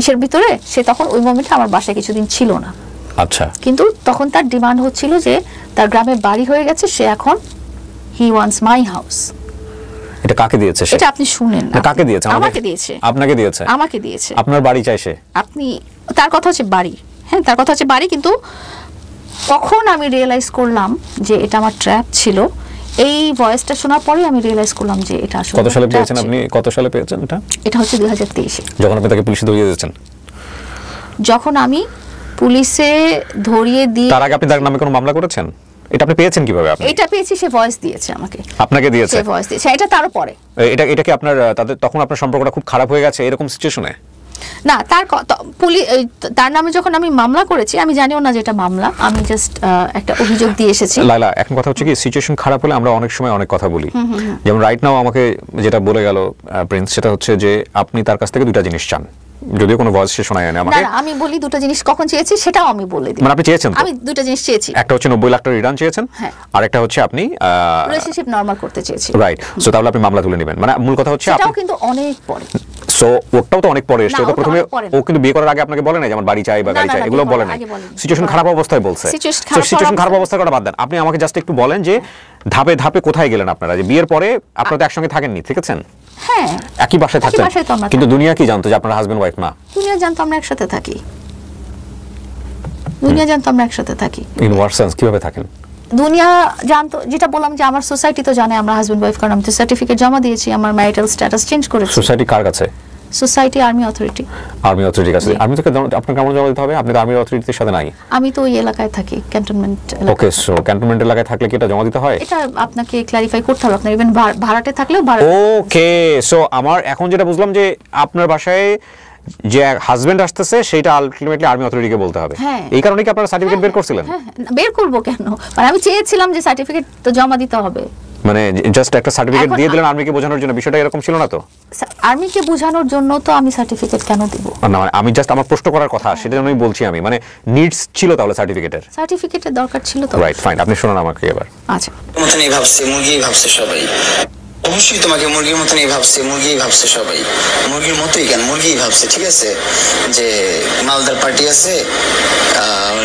ইসের ভিতরে, সে তখন ওই মোমেন্টে আমার বাসায় কিছুদিন ছিল না। আচ্ছা। কিন্তু তখন তার ডিমান্ড হচ্ছিল যে তার গ্রামে বাড়ি হয়ে গেছে, সে এখন হি ওয়ান্টস মাই হাউস। এটা কাকে দিয়েছে সে? এটা আপনি শুনেন না। কাকে দিয়েছে? আমাকে দিয়েছে। আপনাকে দিয়েছে? আমাকে দিয়েছে। আপনার বাড়ি চাই সে? আপনি, তার কথা হচ্ছে বাড়ি, হ্যাঁ তার কথা হচ্ছে বাড়ি। কিন্তু কখন আমি রিয়েলাইজ করলাম যে এটা আমার ট্র্যাপ ছিল, এই ভয়েসটা শোনার পরে আমি রিয়েলাইজ করলাম যে এটা আসলে। কত সালে পেয়েছেন আপনি? কত সালে পেয়েছেন এটা? এটা হচ্ছে 2023-এ, যখন আপনি তাকে পুলিশে ধরিয়ে দিয়েছেন। যখন আমি পুলিশে ধরিয়ে দিয়ে। তার আগে আপনি তার নামে কোনো মামলা করেছেন? এটা আপনি পেয়েছেন কিভাবে? আপনি এটা পেয়েছি, সে ভয়েস দিয়েছে আমাকে। আপনাকে দিয়েছে? সে ভয়েস দিয়েছে, এটা তারও পরে। এটা কি আপনার তাদের তখন আপনার সম্পর্কটা খুব খারাপ হয়ে গেছে এরকম সিচুয়েশনে? না, তার নামে যখন আমি মামলা করেছি, আমি জানিও না যে এটা মামলা, আমি জাস্ট একটা অভিযোগ দিয়ে এসেছি। লাইলা, এখন কথা হচ্ছে কি, সিচুয়েশন খারাপ হলে আমরা অনেক সময় অনেক কথা বলি। যেমন রাইট নাও আমাকে যেটা বলে গেল প্রিন্স, সেটা হচ্ছে যে আপনি তার কাছ থেকে দুটো জিনিস চান, যদিও কোনো ভয়েস সে শোনায় না আমাকে। না, আমি বলি দুটো জিনিস কখন চেয়েছি সেটাও আমি বলে দিই। মানে আপনি চেয়েছেন? আমি দুটো জিনিস চেয়েছি। একটা হচ্ছে 90 লাখ টাকা রিটার্ন চেয়েছেন, আর একটা হচ্ছে আপনি রিলেশনশিপ নরমাল করতে চেয়েছি। রাইট। সো তাহলে আপনি মামলা তুলে নেবেন, মানে মূল কথা হচ্ছে এটাও কিন্তু অনেক পরে। সো ওটাও তো অনেক পরে এসেছে। তো প্রথমে ও কিন্তু বিয়ে করার আগে আপনাকে বলে নাই যে আমার বাড়ি চাই বা গাড়ি চাই, এগুলো বলে নাই। সিচুয়েশন খারাপ অবস্থায় বলছে। সিচুয়েশন খারাপ অবস্থার কথা বাদ দেন, আপনি আমাকে জাস্ট একটু বলেন যে ধাপে ধাপে কোথায় গেলেন আপনারা, যে বিয়ের পরে আপনারা তো একসঙ্গে থাকেননি, ঠিক আছে? হ্যাঁ, একই বাসায় থাকতেন, কিন্তু দুনিয়া কি জানতো যে আপনারা হাজবেন্ড ওয়াইফ না? দুনিয়া জানতো আমরা একসাথে থাকি। দুনিয়া জানতো আমরা একসাথে থাকি। In what sense? কিভাবে থাকেন? দুনিয়া জানতো, যেটা বললাম যে আমার সোসাইটি তো জানে আমরা হাজবেন্ড ওয়াইফ, কারণ আমি তো সার্টিফিকেট জমা দিয়েছি, আমার ম্যারিটাল স্ট্যাটাস চেঞ্জ করেছি। সোসাইটি কার কাছে? Society army authority. আর্মি অথরিটির কাছে? আর্মি থেকে আপনাকে কেমন জমা দিতে হবে? আপনি তো আর্মি অথরিটির সাথে নাই। আমি তো ওই এলাকায় থাকি, ক্যান্টনমেন্ট এলাকায়। ওকে, সো ক্যান্টনমেন্ট এলাকায় থাকলে কি এটা জমা দিতে হয়? এটা আপনাকে ক্ল্যারিফাই করতে হবে, আপনার ইভেন ভাড়াটে থাকলেও ওকে, সো আমার এখন যেটা বুঝলাম যে আপনার বাসায় যে হাজবেন্ড আসতেছে সেটা আলটিমেটলি আর্মি অথরিটিকে বলতে হবে। এই কারণে কি আপনারা সার্টিফিকেট বের করছিলেন? বের করব কেন, মানে আমি চেয়েছিলাম যে সার্টিফিকেট তো জমা দিতে হবে। মানে জাস্ট একটা সার্টিফিকেট দিয়ে দিলেন আর্মিকে বোঝানোর জন্য, বিষয়টা এরকম ছিল না তো? আর্মিকে বোঝানোর জন্য তো আমি সার্টিফিকেট কেন দিব? না, মানে আমি জাস্ট আমার প্রশ্ন করার কথা, সেটা জন্যই বলছি আমি, মানে নিডস ছিল তাহলে সার্টিফিকেটের দরকার ছিল তো। রাইট, ফাইন, আপনি শুনুন আমাকে এবার। আচ্ছা, মতনই ভাবছে, মুরগি ভাবছে সবাই, অবশ্যই তোমাকে মুরগির মতনই ভাবছে, মুরগি ভাবছে সবাই, মুরগির মতোই কেন, মুরগি ভাবছে, ঠিক আছে? যে মালদার পার্টি আছে,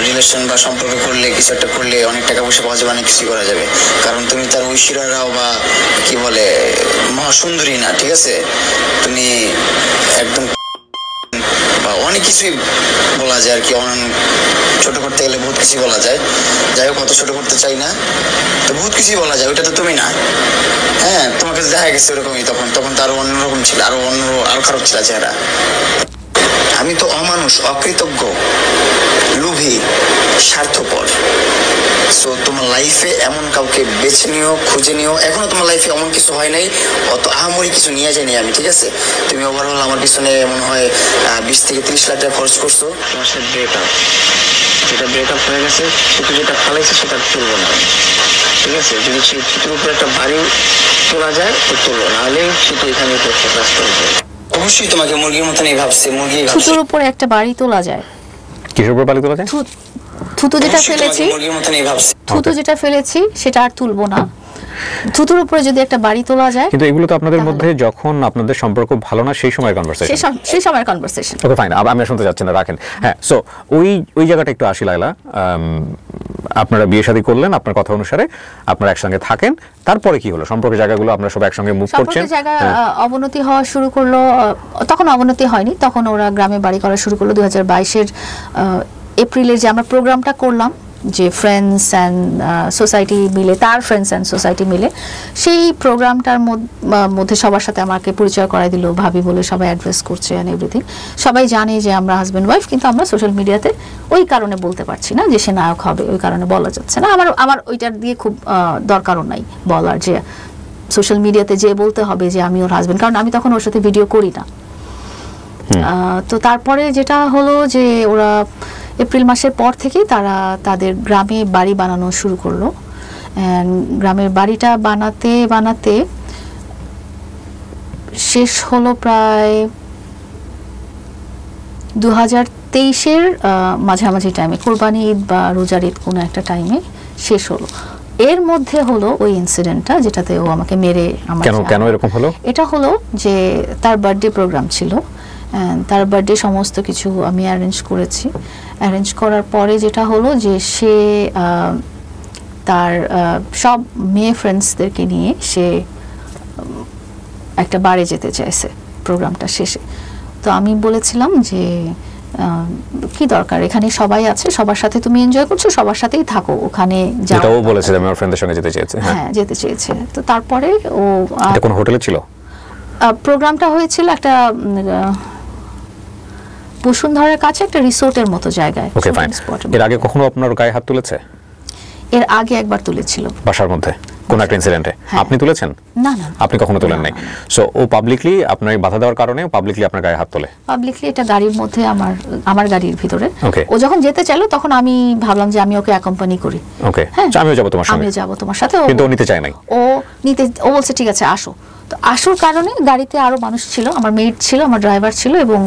রিলেশন বা সম্পর্ক করলে, কিছু একটা করলে অনেক টাকা পয়সা পাওয়া যাবে, অনেক কিছু করা যাবে, কারণ তুমি তার ঐশ্বর্য রাও বা কি বলে মহাসুন্দরী না, ঠিক আছে? তুমি একদম বা অনেক কিছুই বলা যায় আর কি, ছোট করতে গেলে বহুত কিছু বলা যায়, যাই হোক অত ছোট করতে চাই না, তো বহুত কিছুই বলা যায়, ওইটা তো তুমি না। হ্যাঁ, তোমাকে দেখা গেছে ওরকমই, তখন তো আরো অন্যরকম ছিল, আরো খারাপ ছিল চেহারা। আমি তো অমানুষ, অকৃতজ্ঞ, লোভী, স্বার্থপর। সো তোমার লাইফে এমন কাউকে বেছে নিও, খুঁজে নিও। এখনো তোমার লাইফে এমন কিছু হয় নাই, অত আহামরি কিছু নিয়ে যায়নি আমি, ঠিক আছে? তুমি ওভারঅল আমার পিছনে মনে হয় 20 থেকে 30 লাখ টাকা খরচ করছো। তোমার সাথে ব্রেকআপ হয়ে গেছে, সেটা যেটা ফালাইছে সেটা তুলবো না, ঠিক আছে? যদি সেটার উপরে একটা বাড়ি তোলা যায় তো তুলবো, নাহলে সেটা এখানে ফোকাস করবো। অবশ্যই তোমাকে মুরগির মতনই ভাবছে, মুরগি ভাবছে। থুতুর উপরে একটা বাড়ি তোলা যায়? কিসের উপর বাড়ি তোলা যায়? থুতু যেটা ফেলেছি, মুরগির মতনই ভাবছে। থুতু যেটা ফেলেছি সেটা আর তুলবো না। থুতুর উপরে যদি একটা বাড়ি তোলা যায়। কিন্তু এগুলো তো আপনাদের মধ্যে যখন আপনাদের সম্পর্ক ভালো না সেই সময়ের কনভারসেশন, সেই সময়ের কনভারসেশন। ওকে, ফাইন, আমি শুনতে যাচ্ছি না, রাখেন। হ্যাঁ, সো ওই জায়গাটা একটু আসি লাইলা। আপনারা বিয়ে শাদী করলেন, আপনার কথা অনুসারে আপনারা একসঙ্গে থাকেন, তারপরে কি হলো? সম্পর্কের জায়গাগুলো আপনারা সব একসঙ্গে মুভ করছেন, সম্পর্কের জায়গা অবনতি হওয়া শুরু করলো। তখন অবনতি হয়নি, তখন ওরা গ্রামে বাড়ি করা শুরু করলো 2022-এর এপ্রিলে, যে আমরা প্রোগ্রামটা করলাম যে ফ্রেন্ডস অ্যান্ড সোসাইটি মিলে, তার ফ্রেন্ডস অ্যান্ড সোসাইটি মিলে সেই প্রোগ্রামটার মধ্যে সবার সাথে আমাকে পরিচয় করাই দিল, ভাবি বলে সবাই অ্যাড্রেস করছে অ্যান্ড এভরিথিং। সবাই জানে যে আমরা হাজব্যান্ড ওয়াইফ, কিন্তু আমরা সোশ্যাল মিডিয়াতে ওই কারণে বলতে পারছি না যে সে নায়ক হবে, ওই কারণে বলা যাচ্ছে না। আমার ওইটার দিয়ে খুব দরকারও নাই বলার যে সোশ্যাল মিডিয়াতে যে বলতে হবে যে আমি ওর হাজব্যান্ড, কারণ আমি তখন ওর সাথে ভিডিও করি না। তো তারপরে যেটা হলো যে ওরা এপ্রিল মাসের পর থেকে তারা তাদের গ্রামে বাড়ি বানানো শুরু করলো। গ্রামের বাড়িটা বানাতে বানাতে শেষ হলো প্রায় 2023-এর মাঝামাঝি টাইমে, কোরবানি ঈদ বা রোজার ঈদ কোনো একটা টাইমে শেষ হলো। এর মধ্যে হলো ওই ইনসিডেন্টটা যেটাতে ও আমাকে মেরে আমার কেন এরকম হলো? এটা হলো যে তার বার্থডে প্রোগ্রাম ছিল, তার বার্থডে সমস্ত কিছু আমি অ্যারেঞ্জ করেছি। অ্যারেঞ্জ করার পরে যেটা হলো যে সে তার সব মেয়ে ফ্রেন্ডসদেরকে নিয়ে সে একটা বারে যেতে চাইছে প্রোগ্রামটা শেষে। তো আমি বলেছিলাম যে কি দরকার, এখানে সবাই আছে, সবার সাথে তুমি এনজয় করছো, সবার সাথেই থাকো, ওখানে যাও। এটাও বলেছে আমি আমার ফ্রেন্ডদের সঙ্গে যেতে চেয়েছি। হ্যাঁ, যেতে চেয়েছে। তো তারপরে ও এটা কোন হোটেলে ছিল? প্রোগ্রামটা হয়েছিল একটা বসুন্ধরার কাছে একটা রিসোর্টের মতো জায়গায়। ওকে, ফাইন। এর আগে কখনো আপনার গায়ে হাত তুলেছে? এর আগে একবার তুলেছিল বাসার মধ্যে কোন একটা ইনসিডেন্টে। আপনি তুলেছেন? না, আপনি কখনো তুলেন নাই। সো ও পাবলিকলি আপনার বাধা দেওয়ার কারণে পাবলিকলি আপনার গায়ে হাত তোলে? পাবলিকলি, এটা গাড়ির মধ্যে, আমার গাড়ির ভিতরে। ওকে। ও যখন যেতে চাইলো তখন আমি ভাবলাম যে আমি ওকে অ্যাকম্পানি করি। ওকে, আমিও যাব তোমার সঙ্গে। আমিও যাব তোমার সাথে। কিন্তু ও নিতে চায় নাই। ও বলছে ঠিক আছে আসো। তো আসার কারণে গাড়িতে আরো মানুষ ছিল, আমার মেড ছিল, আমার ড্রাইভার ছিল, এবং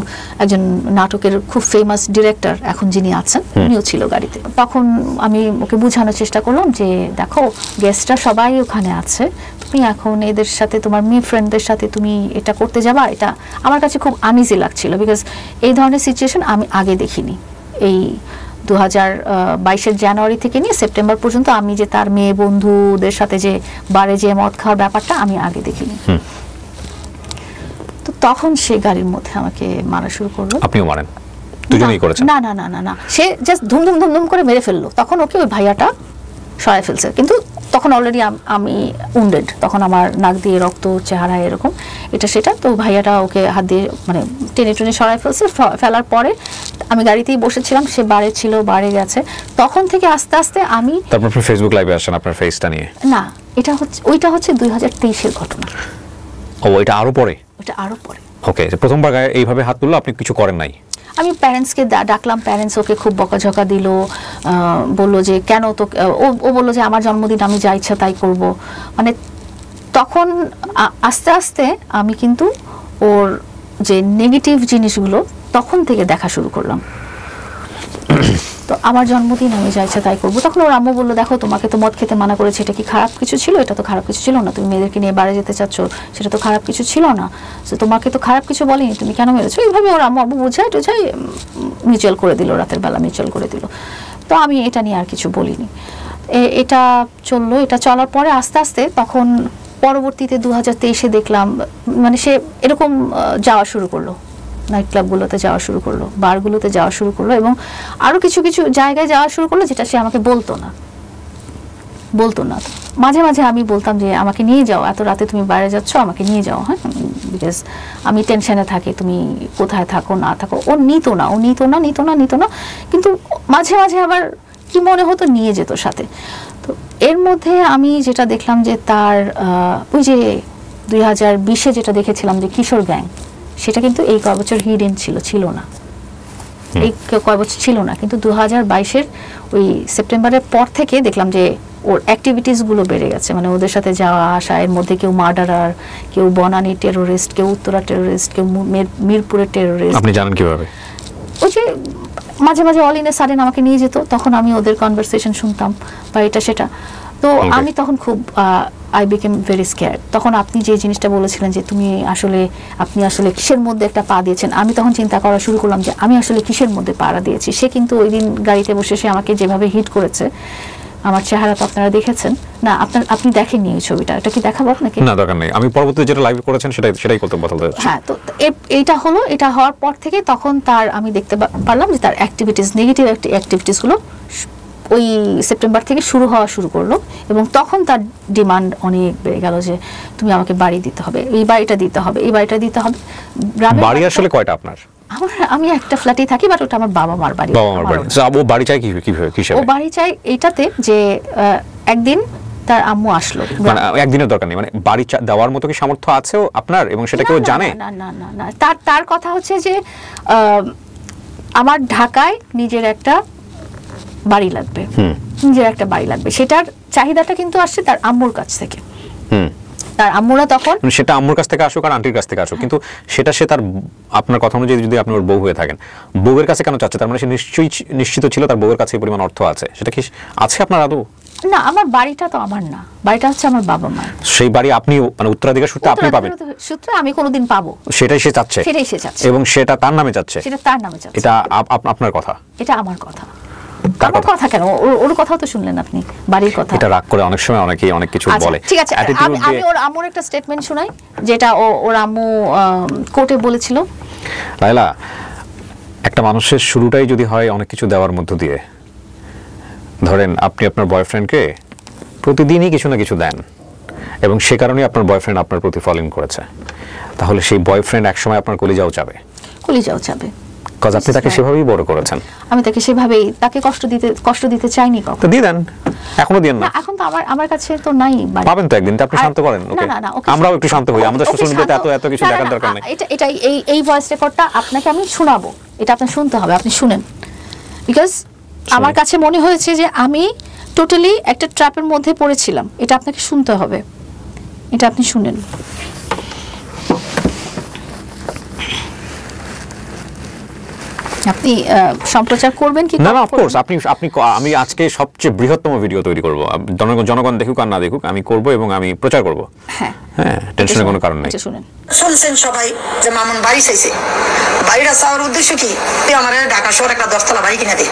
একজন নাটকের খুব ফেমাস ডিরেক্টর এখন যিনি আছেন উনিও ছিল গাড়িতে। তখন আমি ওকে বোঝানোর চেষ্টা করলাম যে দেখো, গেস্টরা সবাই ওখানে আছে, তুমি এখন এদের সাথে, তোমার মেয়ে ফ্রেন্ডদের সাথে তুমি এটা করতে যাবা, এটা আমার কাছে খুব আনইজি লাগছিল। বিকজ এই ধরনের সিচুয়েশন আমি আগে দেখিনি। এই 2022-এর জানুয়ারি থেকে নিয়ে সেপ্টেম্বর পর্যন্ত আমি যে তার মেয়ে বন্ধুদের সাথে যে বারে যে মদ খাওয়ার ব্যাপারটা আমি আগে দেখিনি। তো তখন সে গাড়ির মধ্যে আমাকে মারা শুরু করলো। আপনিও মারেন? দুজনেই করেছেন? না না না না না, সে জাস্ট ধুমধুম ধুমধুম করে মেরে ফেললো। তখন ওকে ওই ভাইয়াটা সরাই ফেলছে, কিন্তু তখন অলরেডি আমি উন্ডেড, তখন আমার নাক দিয়ে রক্ত, চেহারা এরকম এটা সেটা। তো ভাইয়াটা ওকে হাত দিয়ে মানে টেনে টেনে সরাই ফেলছে। ফেলার পরে আমি গাড়িতেই বসেছিলাম, সে বারে ছিল, বারে গেছে। তখন থেকে আস্তে আস্তে আমি, তারপর আপনি ফেসবুক লাইভে আসেন আপনার ফেসটা নিয়ে? না, ওইটা হচ্ছে 2023-এর ঘটনা। ও, এটা আরো পরে? ওটা আরো পরে। ওকে, প্রথমবার গায়ে এইভাবে হাত তুললো, আপনি কিছু করেন নাই? আমি প্যারেন্টসকে ডাকলাম, প্যারেন্টস ওকে খুব বকাঝকা দিল, বললো যে কেন তো, ও বললো যে আমার জন্মদিন, আমি যা ইচ্ছা তাই করব। মানে তখন আস্তে আস্তে আমি কিন্তু ওর যে নেগেটিভ জিনিসগুলো তখন থেকে দেখা শুরু করলাম। তো আমার জন্মদিন, আমি যা ইচ্ছা তাই করবো। তখন ওর আম্মু বললো দেখো, তোমাকে তো মদ খেতে মানা করেছে, এটা কি খারাপ কিছু ছিল? এটা তো খারাপ কিছু ছিল না। তুমি মেয়েদেরকে নিয়ে বাড়ি যেতে চাচ্ছ, সেটা তো খারাপ কিছু ছিল না। তো তোমাকে তো খারাপ কিছু বলেনি, তুমি কেন মেরেছো? এইভাবে ওর আম্মু বোঝাই টোঝাই মিউচুয়াল করে দিল, রাতের বেলা মিউচুয়াল করে দিল। তো আমি এটা নিয়ে আর কিছু বলিনি। এটা চললো। এটা চলার পরে আস্তে আস্তে তখন পরবর্তীতে 2023-এ দেখলাম মানে সে এরকম যাওয়া শুরু করলো, নাইট ক্লাবগুলোতে যাওয়া শুরু করলো, বারগুলোতে যাওয়া শুরু করলো, এবং আরো কিছু কিছু জায়গায় যাওয়া শুরু করলো যেটা সে আমাকে বলতো না। মাঝে মাঝে আমি বলতাম যে আমাকে নিয়ে যাও, এত রাতে তুমি বাইরে যাচ্ছ, আমাকে নিয়ে যাও। হ্যাঁ, বিকজ আমি টেনশনে থাকি, তুমি কোথায় থাকো না থাকো। ও নিত না, কিন্তু মাঝে মাঝে আবার কি মনে হতো নিয়ে যেত সাথে। তো এর মধ্যে আমি যেটা দেখলাম যে তার ওই যে 2020-এ যেটা দেখেছিলাম যে কিশোর গ্যাং, সেটা কিন্তু এই কয় বছর হিডেন ছিল না, এই কয় বছর ছিল না। কিন্তু 2022-এর ওই সেপ্টেম্বরের পর থেকে দেখলাম যে ওর অ্যাক্টিভিটিস গুলো বেড়ে গেছে। মানে ওদের সাথে যাওয়া আসা, এর মধ্যে কেউ মার্ডারার, কেউ বনানী টেরোরিস্ট, কেউ উত্তরা টেরোরিস্ট, কেউ মিরপুরের টেরোরিস্ট। আপনি জানেন কিভাবে? ওই যে মাঝে মাঝে অল ইন এ সাডেন আমাকে নিয়ে যেত, তখন আমি ওদের কনভারসেশন শুনতাম বা এটা সেটা। তো আমি তখন খুব আই বিকেম ভেরি স্কেয়ার্ড। তখন আপনি যে জিনিসটা বলেছিলেন যে আপনি আসলে কিসের মধ্যে একটা পা দিয়েছেন, আমি তখন চিন্তা করা শুরু করলাম যে আমি আসলে কিসের মধ্যে পাড়া দিয়েছি। সে কিন্তু ওই দিন গাড়িতে বসে সে আমাকে যেভাবে হিট করেছে, আমার চেহারা তো আপনারা দেখেছেন না? আপনি দেখেননি এই ছবিটা? এটা কি দেখাবো আপনাকে? না, দরকার নেই। আমি পরবর্তীতে যেটা লাইভ করেছেন সেটাই বলতে চাচ্ছি। হ্যাঁ, তো এটা হওয়ার পর থেকে তখন আমি দেখতে পারলাম যে তার অ্যাক্টিভিটিস, নেগেটিভ অ্যাক্টিভিটিস গুলো ওই সেপ্টেম্বর থেকে শুরু করলো এবং তখন তার ডিমান্ড অনেক বেড়ে গেল যে তুমি আমাকে বাড়ি দিতে হবে, এই বাড়িটা দিতে হবে, এই বাড়িটা দিতে হবে। বাড়ি আসলে কয়টা আপনার? আমি একটা ফ্ল্যাটেই থাকি, বাট ওটা আমার বাবা মার বাড়ি। ও বাড়ি চাই কিভাবে? ও বাড়ি চাই এটাতে যে একদিন তার আম্মু আসলো, মানে একদিনের দরকার নেই, মানে বাড়ি দেওয়ার মতো কি সামর্থ্য আছে আপনার এবং সেটা কেউ জানে? না না না না, তার কথা হচ্ছে যে আমার ঢাকায় নিজের একটা বাড়ি লাগবে, নিজের একটা বাড়ি লাগবে। সেটার চাহিদাটা কিন্তু আসছে তার আম্মুর কাছ থেকে। তার আম্মুরা তখন সেটা আম্মুর কাছ থেকে আসুক আর আন্টির কাছ থেকে আসুক, কিন্তু সেটা সে তার আপনার কথা অনুযায়ী যদি আপনি ওর বউ হয়ে থাকেন, বউয়ের কাছে কেন চাচ্ছে? তার মানে সে নিশ্চিত ছিল তার বউয়ের কাছে এই পরিমাণ অর্থ আছে। সেটা কি আছে আপনার আদৌ? না, আমার বাড়িটা তো আমার না, বাড়িটা হচ্ছে আমার বাবা মা। সেই বাড়ি আপনি মানে উত্তরাধিকার সূত্রে আপনি পাবেন, সূত্রে আমি কোনোদিন পাবো, সেটাই সে চাচ্ছে, সেটাই সে চাচ্ছে এবং সেটা তার নামে চাচ্ছে, সেটা তার নামে চাচ্ছে। এটা আপনার কথা? এটা আমার কথা। আমার কথা কেন? ওর কথাও তো শুনলেন আপনি, বাড়ির কথা। এটা রাগ করে অনেক সময় অনেকেই অনেক কিছু বলে। ঠিক আছে, আমি ওর আম্মুর একটা স্টেটমেন্ট শোনাই, যেটা ওর আম্মু কোর্টে বলেছিল। লায়লা, একটা মানুষের শুরুটাই যদি হয় অনেক কিছু দেওয়ার মধ্য দিয়ে, ধরেন আপনি আপনার বয়ফ্রেন্ডকে প্রতিদিনই কিছু না কিছু দেন এবং সে কারণেই আপনার বয়ফ্রেন্ড আপনার প্রতি ফলোইং করেছে, তাহলে সেই বয়ফ্রেন্ড একসময় আপনার কলিজাও চাবে। কারণ আপনি তাকে সেভাবেই বড় করেছেন। আমি তাকে সেভাবেই, তাকে কষ্ট দিতে চাইনি কখনো। তো দিয়ে দেন, এখনো দেন না। এখন তো আমার কাছে তো নাই। পাবেন তো একদিন, আপনি শান্ত করেন। ওকে, আমরাও একটু শান্ত হই, আমাদের সোশ্যাল মিডিয়াতে এত কিছু দেখার দরকার নেই। এটা এই ভয়েস রেকর্ডটা আপনাকে আমি শোনাবো, এটা আপনার শুনতে হবে, আপনি শুনেন। বিকজ আমার কাছে মনে হয়েছে যে আমি টোটালি একটা ট্র্যাপের মধ্যে পড়েছিলাম, এটা আপনাকে শুনতে হবে, এটা আপনি শুনেন। আপনি সম্প্রচার করবেন কি? না, অফ কোর্স আপনি আমি আজকে সবচেয়ে বৃহত্তম ভিডিও তৈরি করব, জনগণ দেখুক আর না দেখুক, আমি করব এবং আমি প্রচার করব। হ্যাঁ, টেনশনের কোনো কারণ নেই। শুনছেন সবাই যে মামুন বাড়ি চাইছে, বাড়িটা চাওয়ার উদ্দেশ্য কি? তুই আমার ঢাকা শহর একটা 10তলা বাড়ি কিনে দে,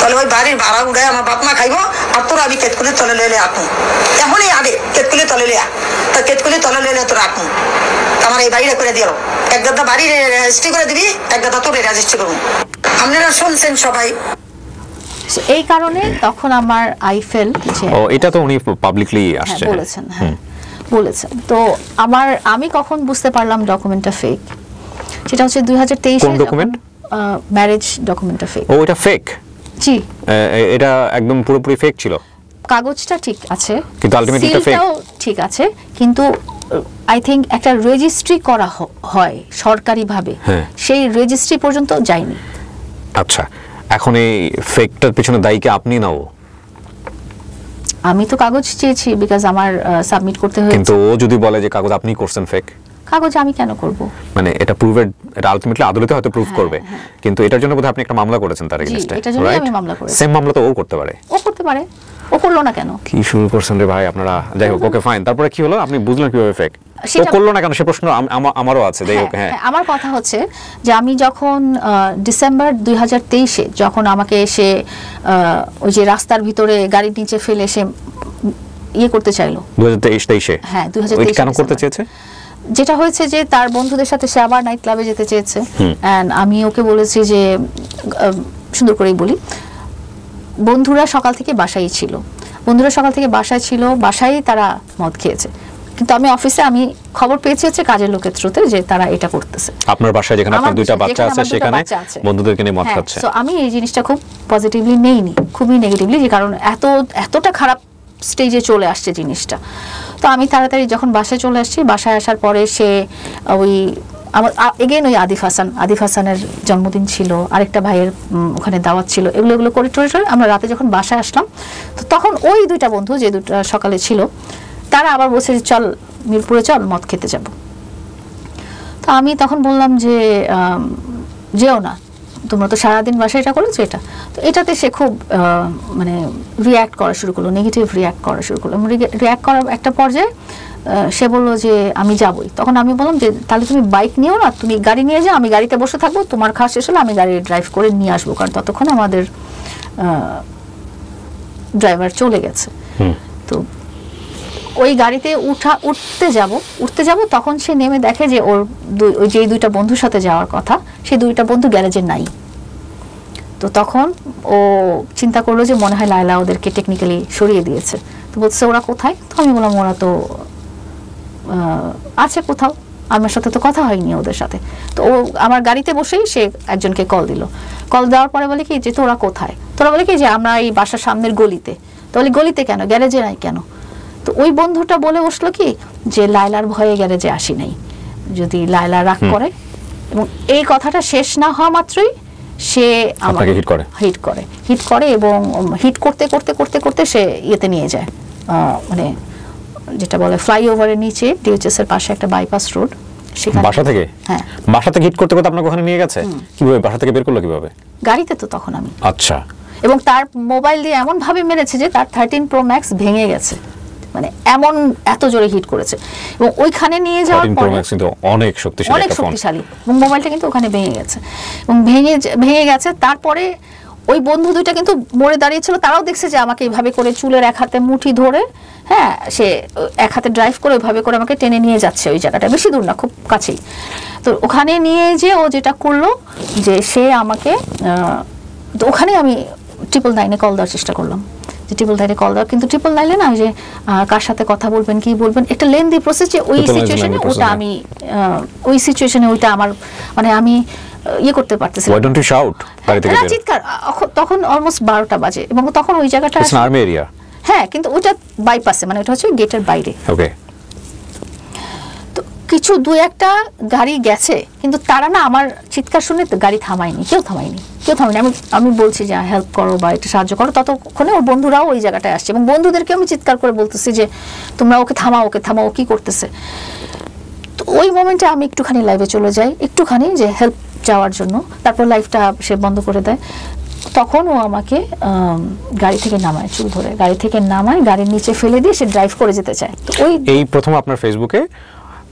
তাহলে ওই বাড়ির ভাড়া উড়ায় আমার বাপ মা খাইবো, আর তোরা আমি কেতকুলি তলে লইলে আঁকু, এখনই আগে কেতকুলি তলে লিয়া, তা কেতকুলি তলে লইলে তোর আঁকু, আমার এই বাড়িটা করে দিও, এক গাদা বাড়ি রেজিস্ট্রি করে দিবি, এক গাদা তোর রেজিস্ট্রি করবো। আপনারা শুনছেন সবাই। এই কারণে তখন আমার আই ফেল যে এটা তো উনি পাবলিকলি আসছে বলেছেন, বলেছেন। তো আমি কখন বুঝতে পারলাম ডকুমেন্টটা ফেক, সেটা হচ্ছে 2023 কোন ডকুমেন্ট? ম্যারেজ ডকুমেন্টটা ফেক। ও, এটা ফেক? জি, এটা একদম পুরোপুরি ফেক ছিল। কাগজটা ঠিক আছে, কিন্তু আলটিমেটলি এটা ফেক। ঠিক আছে, কিন্তু আই থিংক একটা রেজিস্ট্রি করা হয় সরকারিভাবে, সেই রেজিস্ট্রি পর্যন্ত যায়নি। আচ্ছা, এখন এই ফেকটার পিছনে দায়ী কি আপনি নাও? আমি তো কাগজ চেয়েছি বিকজ আমার সাবমিট করতে হয়েছে। কিন্তু ও যদি বলে যে কাগজ আপনি করছেন ফেক, কাগজ আমি কেন করব? মানে এটা প্রুভেড, এটা আলটিমেটলি আদালতে হয়তো প্রুফ করবে, কিন্তু এটার জন্য বোধহয় আপনি একটা মামলা করেছেন তার এগেইনস্টে, এটার জন্য আমি মামলা করেছি। সেম মামলা তো ও করতে পারে। ও করলো না কেন? কি শুরু করছেন রে ভাই আপনারা? যাই হোক, ওকে ফাইন। তারপরে কি হলো? আপনি বুঝলেন কিভাবে ফেক? ও করলো না কেন সে প্রশ্ন আমারও আছে। যাই হোক, হ্যাঁ, আমার কথা হচ্ছে যে আমি যখন ডিসেম্বর 2023-এ যখন আমাকে এসে ওই যে রাস্তার ভিতরে গাড়ির নিচে ফেলে এসে করতে চাইলো 2023-এ, হ্যাঁ 2023 কেন করতে চেয়েছে? যেটা হয়েছে যে তার বন্ধুদের সাথে সে আবার নাইট ক্লাবে যেতে চেয়েছে, এন্ড আমি ওকে বলেছি যে সুন্দর করেই বলি, বন্ধুরা সকাল থেকে বাসায় ছিল, বাসায় তারা মদ খেয়েছে, কিন্তু আমি অফিসে আমি খবর পেয়েছি হচ্ছে কাজের লোকের থ্রুতে যে তারা এটা করতেছে। আপনার বাসায় যেখানে আপনার দুইটা বাচ্চা আছে সেখানে বন্ধুদেরকে নিয়ে মদ খাচ্ছে। সো আমি এই জিনিসটা খুব পজিটিভলি নেইনি, খুবই নেগেটিভলি, যে কারণ এতটা খারাপ স্টেজে চলে আসছে জিনিসটা। তো আমি তাড়াতাড়ি যখন বাসায় চলে আসছি, বাসায় আসার পরে সে ওই আমার এগেইন ওই আদিফ হাসানের জন্মদিন ছিল, আরেকটা ভাইয়ের ওখানে দাওয়াত ছিল, এগুলো করে আমরা রাতে যখন বাসায় আসলাম, তো তখন ওই দুইটা বন্ধু যে দুটো সকালে ছিল তারা আবার বলছে যে চল মিরপুরে চল মদ খেতে যাব। তো আমি তখন বললাম যে যেও না, তোমরা তো সারাদিন বাসায় এটা করেছো, তো এটাতে সে খুব মানে রিয়্যাক্ট করা শুরু করলো, নেগেটিভ রিয়্যাক্ট করা শুরু করলো। রিয়্যাক্ট করার একটা পর্যায়ে সে বললো যে আমি যাবই। তখন আমি বললাম যে তাহলে তুমি বাইক নিও না, তুমি গাড়ি নিয়ে যাও, আমি গাড়িতে বসে থাকবো, তোমার খাওয়া শেষ হলে আমি গাড়ি ড্রাইভ করে নিয়ে আসবো, কারণ ততক্ষণ আমাদের ড্রাইভার চলে গেছে। তো ওই গাড়িতে উঠতে যাব তখন সে নেমে দেখে যে ওর ওই যে দুইটা বন্ধুর সাথে যাওয়ার কথা, সেই দুইটা বন্ধু গ্যারেজে নাই। তো তখন ও চিন্তা করলো যে মনে হয় লায়লা ওদেরকে টেকনিক্যালি সরিয়ে দিয়েছে। তো বলছে ওরা কোথায়? তো আমি বললাম ওরা তো আছে কোথাও, আমার সাথে তো কথা হয়নি ওদের সাথে। তো ও আমার গাড়িতে বসেই সে একজনকে কল দিল। কল দেওয়ার পরে বলে কি যে তোরা কোথায়? তোরা বলে কি যে আমরা এই বাসার সামনের গলিতে। তো বলি গলিতে কেন, গ্যারেজে নাই কেন? তো ওই বন্ধুটা বলে বসলো কি যে লায়লার ভয়ে গ্যারেজে আসি নাই, যদি লায়লা রাগ করে। এবং এই কথাটা শেষ না হওয়া মাত্রই সে আমাকে হিট করে এবং হিট করতে করতে করতে করতে সে ইয়েতে নিয়ে যায়, মানে যেটা বলে ফ্লাইওভারের নিচে ডিএইচএস এর পাশে একটা বাইপাস রোড, সেখানে। বাসা থেকে? হ্যাঁ, বাসা থেকে হিট করতে করতে আপনাকে ওখানে নিয়ে গেছে? কিভাবে বাসা থেকে বের করলো কিভাবে? গাড়িতে তো তখন আমি। আচ্ছা। এবং তার মোবাইল দিয়ে এমন ভাবে মেরেছে যে তার 13 Pro Max ভেঙে গেছে, মানে এমন এত জোরে হিট করেছে। এবং ওইখানে নিয়ে যাওয়ার পরে 13 Pro Max কিন্তু অনেক শক্তিশালী এবং মোবাইলটা কিন্তু ওখানে ভেঙে গেছে এবং ভেঙে গেছে। তারপরে ওই বন্ধু দুইটা কিন্তু মরে দাঁড়িয়েছিল, তারাও দেখছে যে আমাকে এইভাবে করে চুলের এক হাতে মুঠি ধরে, হ্যাঁ, সে এক হাতে ড্রাইভ করে ওইভাবে করে আমাকে টেনে নিয়ে যাচ্ছে ওই জায়গাটা, বেশি দূর না, খুব কাছেই। তো ওখানে নিয়ে যে ও যেটা করলো যে সে আমাকে, তো ওখানে আমি 999-এ কল দেওয়ার চেষ্টা করলাম, যে 999-এ কল দেওয়ার, কিন্তু 999-এ না যে কার সাথে কথা বলবেন কি বলবেন, একটা লেন্দি প্রসেস, যে ওই সিচুয়েশনে ওটা আমি ওই সিচুয়েশনে ওইটা আমার, মানে আমি ইয়ে করতে পারতেছি না। Why don't you shout? চিৎকার, তখন অলমোস্ট 12টা বাজে এবং তখন ওই জায়গাটা আর্মি এরিয়া। হ্যাঁ, কিন্তু ওটা বাইপাসে, মানে ওটা হচ্ছে গেটের বাইরে। ওকে। তো কিছু দুই একটা গাড়ি গেছে, কিন্তু তারা না আমার চিৎকার শুনে গাড়ি থামায়নি, কেউ থামায়নি। আমি বলছি যে হেল্প করো বা একটু সাহায্য করো, ততক্ষণে ওর বন্ধুরাও ওই জায়গাটায় আসছে এবং বন্ধুদেরকে আমি চিৎকার করে বলতেছি যে তোমরা ওকে থামাও, ও কি করতেছে। তো ওই মোমেন্টে আমি একটুখানি লাইভে চলে যাই, একটুখানি যে হেল্প যাওয়ার জন্য, তারপর লাইভটা সে বন্ধ করে দেয়। তখন ও আমাকে গাড়ি থেকে নামায়, চুল ধরে গাড়ি থেকে নামায়, গাড়ির নিচে ফেলে দিয়ে সে ড্রাইভ করে যেতে চায়। তো এই প্রথম আপনার ফেসবুকে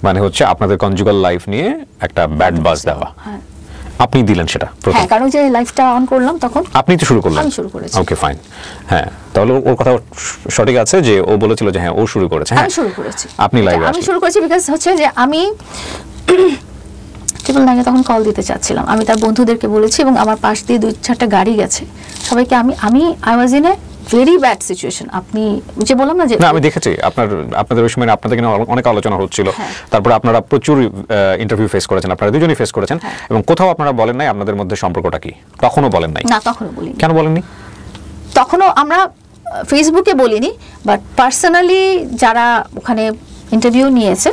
মানে হচ্ছে আপনাদের কনজুগাল লাইফ নিয়ে একটা ব্যাড বাজ দেওয়া, আপনি দিলেন সেটা প্রথম? হ্যাঁ, কারণ যে লাইভটা অন করলাম তখন আপনি তো শুরু করলেন। আমি শুরু করেছি। ওকে, ফাইন। হ্যাঁ, তাহলে ওর কথা সঠিক আছে যে ও বলেছিল যে হ্যাঁ ও শুরু করেছে। হ্যাঁ, আমি শুরু করেছি। আপনি লাইভে আমি শুরু করেছি বিকজ হচ্ছে যে আমি 999-এ তখন কল দিতে চাচ্ছিলাম, আমি তার বন্ধুদেরকে বলেছি এবং আমার পাশ দিয়ে 2-4টা গাড়ি গেছে, সবাইকে আমি I was in a very bad situation. আপনি যে বললাম না যে আমি দেখেছি আপনাদের ওই সময় আপনাদের কিনা অনেক আলোচনা হচ্ছিল, তারপরে আপনারা প্রচুর ইন্টারভিউ ফেস করেছেন, আপনারা দুজনেই ফেস করেছেন, এবং কোথাও আপনারা বলেন নাই আপনাদের মধ্যে সম্পর্কটা কি, তখনও বলেন নাই? না, তখনও বলিনি। কেন বলেননি? তখনও আমরা ফেসবুকে বলিনি, বাট পার্সোনালি যারা ওখানে ইন্টারভিউ নিয়েছে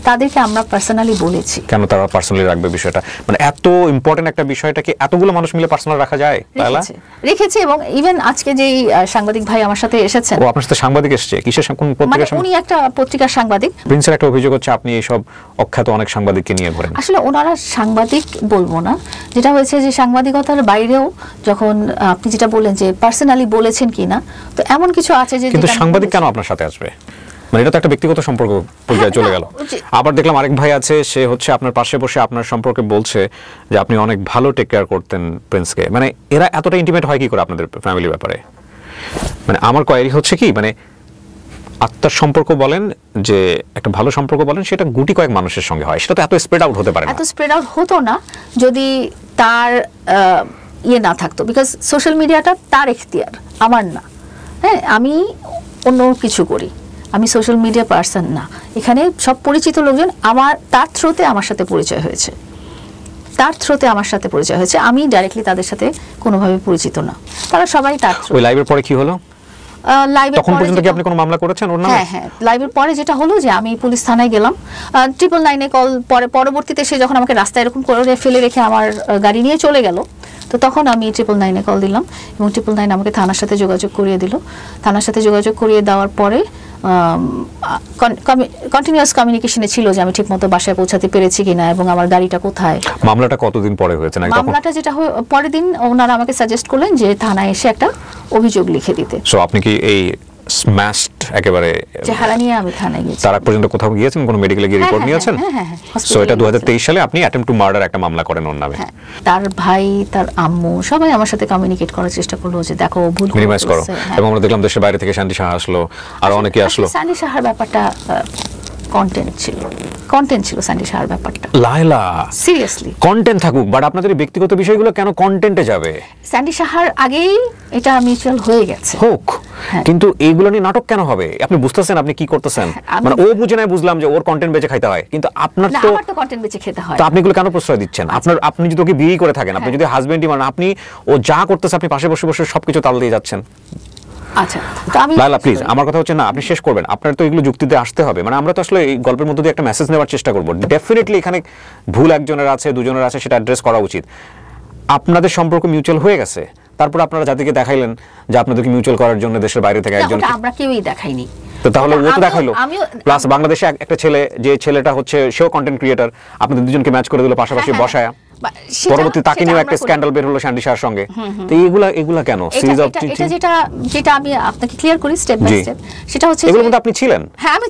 তাদেরকে আমরা পার্সোনালি বলেছি। কেন তারা পার্সোনালি রাখবে বিষয়টা? মানে এত ইম্পর্টেন্ট একটা বিষয়টাকে এতগুলো মানুষ মিলে পার্সোনাল রাখা যায়? রেখেছে। এবং ইভেন আজকে যেই সাংবাদিক ভাই আমার সাথে এসেছেন, ও আপনার সাথে সাংবাদিক এসেছে? কিসের, কোন পত্রিকার? উনি একটা পত্রিকার সাংবাদিক। প্রিন্সের একটা অভিযোগ হচ্ছে আপনি এইসব অখ্যাত অনেক সাংবাদিককে নিয়ে ঘোরেন। আসলে ওনারা সাংবাদিক বলবো না, যেটা হয়েছে যে সাংবাদিকতার বাইরেও যখন আপনি যেটা বললেন যে পার্সোনালি বলেছেন কিনা, তো এমন কিছু আছে যে, কিন্তু সাংবাদিক কেন আপনার সাথে আসবে? মানে এটা তো একটা ব্যক্তিগত সম্পর্ক পর্যায়ে চলে গেল। আবার দেখলাম আরেক ভাই আছে, সে হচ্ছে আপনার পাশে বসে আপনার সম্পর্কে বলছে যে আপনি অনেক ভালো টেক কেয়ার করতেন প্রিন্সকে। মানে এরা এতটা ইন্টিমেট হয় কি করে আপনাদের ফ্যামিলি ব্যাপারে? মানে আমার কোয়ারি হচ্ছে কি, মানে আত্মার সম্পর্ক বলেন, যে একটা ভালো সম্পর্ক বলেন, সেটা গুটি কয়েক মানুষের সঙ্গে হয়, সেটা তো এত স্প্রেড আউট হতে পারে না। এত স্প্রেড আউট হতো না যদি তার ইয়ে না থাকতো, বিকজ সোশ্যাল মিডিয়াটা তার এখতিয়ার, আমার না। হ্যাঁ, আমি অন্য কিছু করি, আমি সোশ্যাল মিডিয়া পার্সন না। এখানে সব পরিচিত লোকজন তার থ্রুতে আমার সাথে পরিচয় হয়েছে, আমি ডাইরেক্টলি তাদের সাথে কোনোভাবে পরিচিত না, তারা সবাই তার থ্রু। ওই লাইভের পরে কি হলো? তখন পর্যন্ত কি আপনি কোনো মামলা করেছেন ওর নামে? হ্যাঁ, লাইভের পরে যেটা হলো যে আমি পুলিশ থানায় গেলাম, 999-এ কল, পরবর্তীতে সে যখন আমাকে রাস্তায় এরকম করে ফেলে রেখে আমার গাড়ি নিয়ে চলে গেল, তো তখন আমি 999-এ কল দিলাম এবং 999 আমাকে থানার সাথে যোগাযোগ করিয়ে দিল। থানার সাথে যোগাযোগ করিয়ে দেওয়ার পরে কন্টিনিউয়াস কমিউনিকেশনে ছিল যে আমি ঠিকমতো বাসায় পৌঁছাতে পেরেছি কিনা এবং আমার গাড়িটা কোথায়। মামলাটা কতদিন পরে হয়েছে? না, মামলাটা যেটা পরের দিন ওনারা আমাকে সাজেস্ট করলেন যে থানায় এসে একটা অভিযোগ লিখে দিতে। সো আপনি কি এই স্ম্যাশড একেবারে চেহারা নিয়ে আমি থানায় গেছি? তার আগ পর্যন্ত কোথাও গিয়েছেন, কোনো মেডিকেলে গিয়ে রিপোর্ট নিয়েছেন? হ্যাঁ। সো এটা 2023 সালে আপনি অ্যাটেম্পট টু মার্ডার একটা মামলা করেন ওর নামে। তার ভাই, তার আম্মু সবাই আমার সাথে কমিউনিকেট করার চেষ্টা করলো যে দেখো ভুল মিনিমাইজ করো, এবং আমরা দেখলাম দেশের বাইরে থেকে শান্তি সাহা আসলো, আর অনেকে আসলো। শান্তি সাহার ব্যাপারটা কন্টেন্ট ছিল। কন্টেন্ট ছিল স্যান্ডি সাহার ব্যাপারটা। লায়লা সিরিয়াসলি কন্টেন্ট থাকুক, বাট আপনাদের এই ব্যক্তিগত বিষয়গুলো কেন কন্টেন্টে যাবে? স্যান্ডি সাহার আগেই এটা মিউচুয়াল হয়ে গেছে। হোক, কিন্তু এইগুলো নিয়ে নাটক কেন হবে? আপনি বুঝতেছেন আপনি কি করতেছেন? মানে ও বুঝে নাই বুঝলাম যে ওর কন্টেন্ট বেচে খাইতে হয়, কিন্তু আপনার তো আমার তো কন্টেন্ট বেচে খেতে হয়। তো আপনি এগুলো কেন প্রশ্রয় দিচ্ছেন? আপনি যদি ওকে বিয়ে করে থাকেন, আপনি যদি হাজবেন্ডই মানে আপনি ও যা করতেছে আপনি পাশে বসে বসে সবকিছু তাল দিয়ে যাচ্ছেন। আচ্ছা, তো আমি লায়লা প্লিজ, আমার কথা হচ্ছে না আপনি শেষ করবেন, আপনার তো এগুলো যুক্তিতে আসতে হবে। মানে আমরা তো আসলে এই গল্পের মধ্যে দিয়ে একটা মেসেজ নেওয়ার চেষ্টা করব। ডেফিনেটলি এখানে ভুল একজনের আছে, দুজনের আছে, সেটা অ্যাড্রেস করা উচিত। আপনাদের সম্পর্ক মিউচুয়াল হয়ে গেছে, তারপর আপনারা জাতিকে দেখাইলেন যে আপনাদেরকে মিউচুয়াল করার জন্য দেশের বাইরে থেকে একজন, আমরা কেউই দেখাইনি। তো তাহলে ও তো দেখাইলো। প্লাস বাংলাদেশে একটা ছেলে, যে ছেলেটা হচ্ছে সেও কন্টেন্ট ক্রিয়েটর, আপনাদের দুজনকে ম্যাচ করে দিল পাশাপাশি বসায়া, পরবর্তী তাকে নিয়ে একটা স্ক্যান্ডাল বের হলো স্যান্ডি শাহর সঙ্গে। তো এগুলা কেন সিরিজ অফ এটা যেটা আমি আপনাকে ক্লিয়ার করি স্টেপ বাই স্টেপ, সেটা হচ্ছে এগুলোর মধ্যে আপনি ছিলেন। হ্যাঁ আমি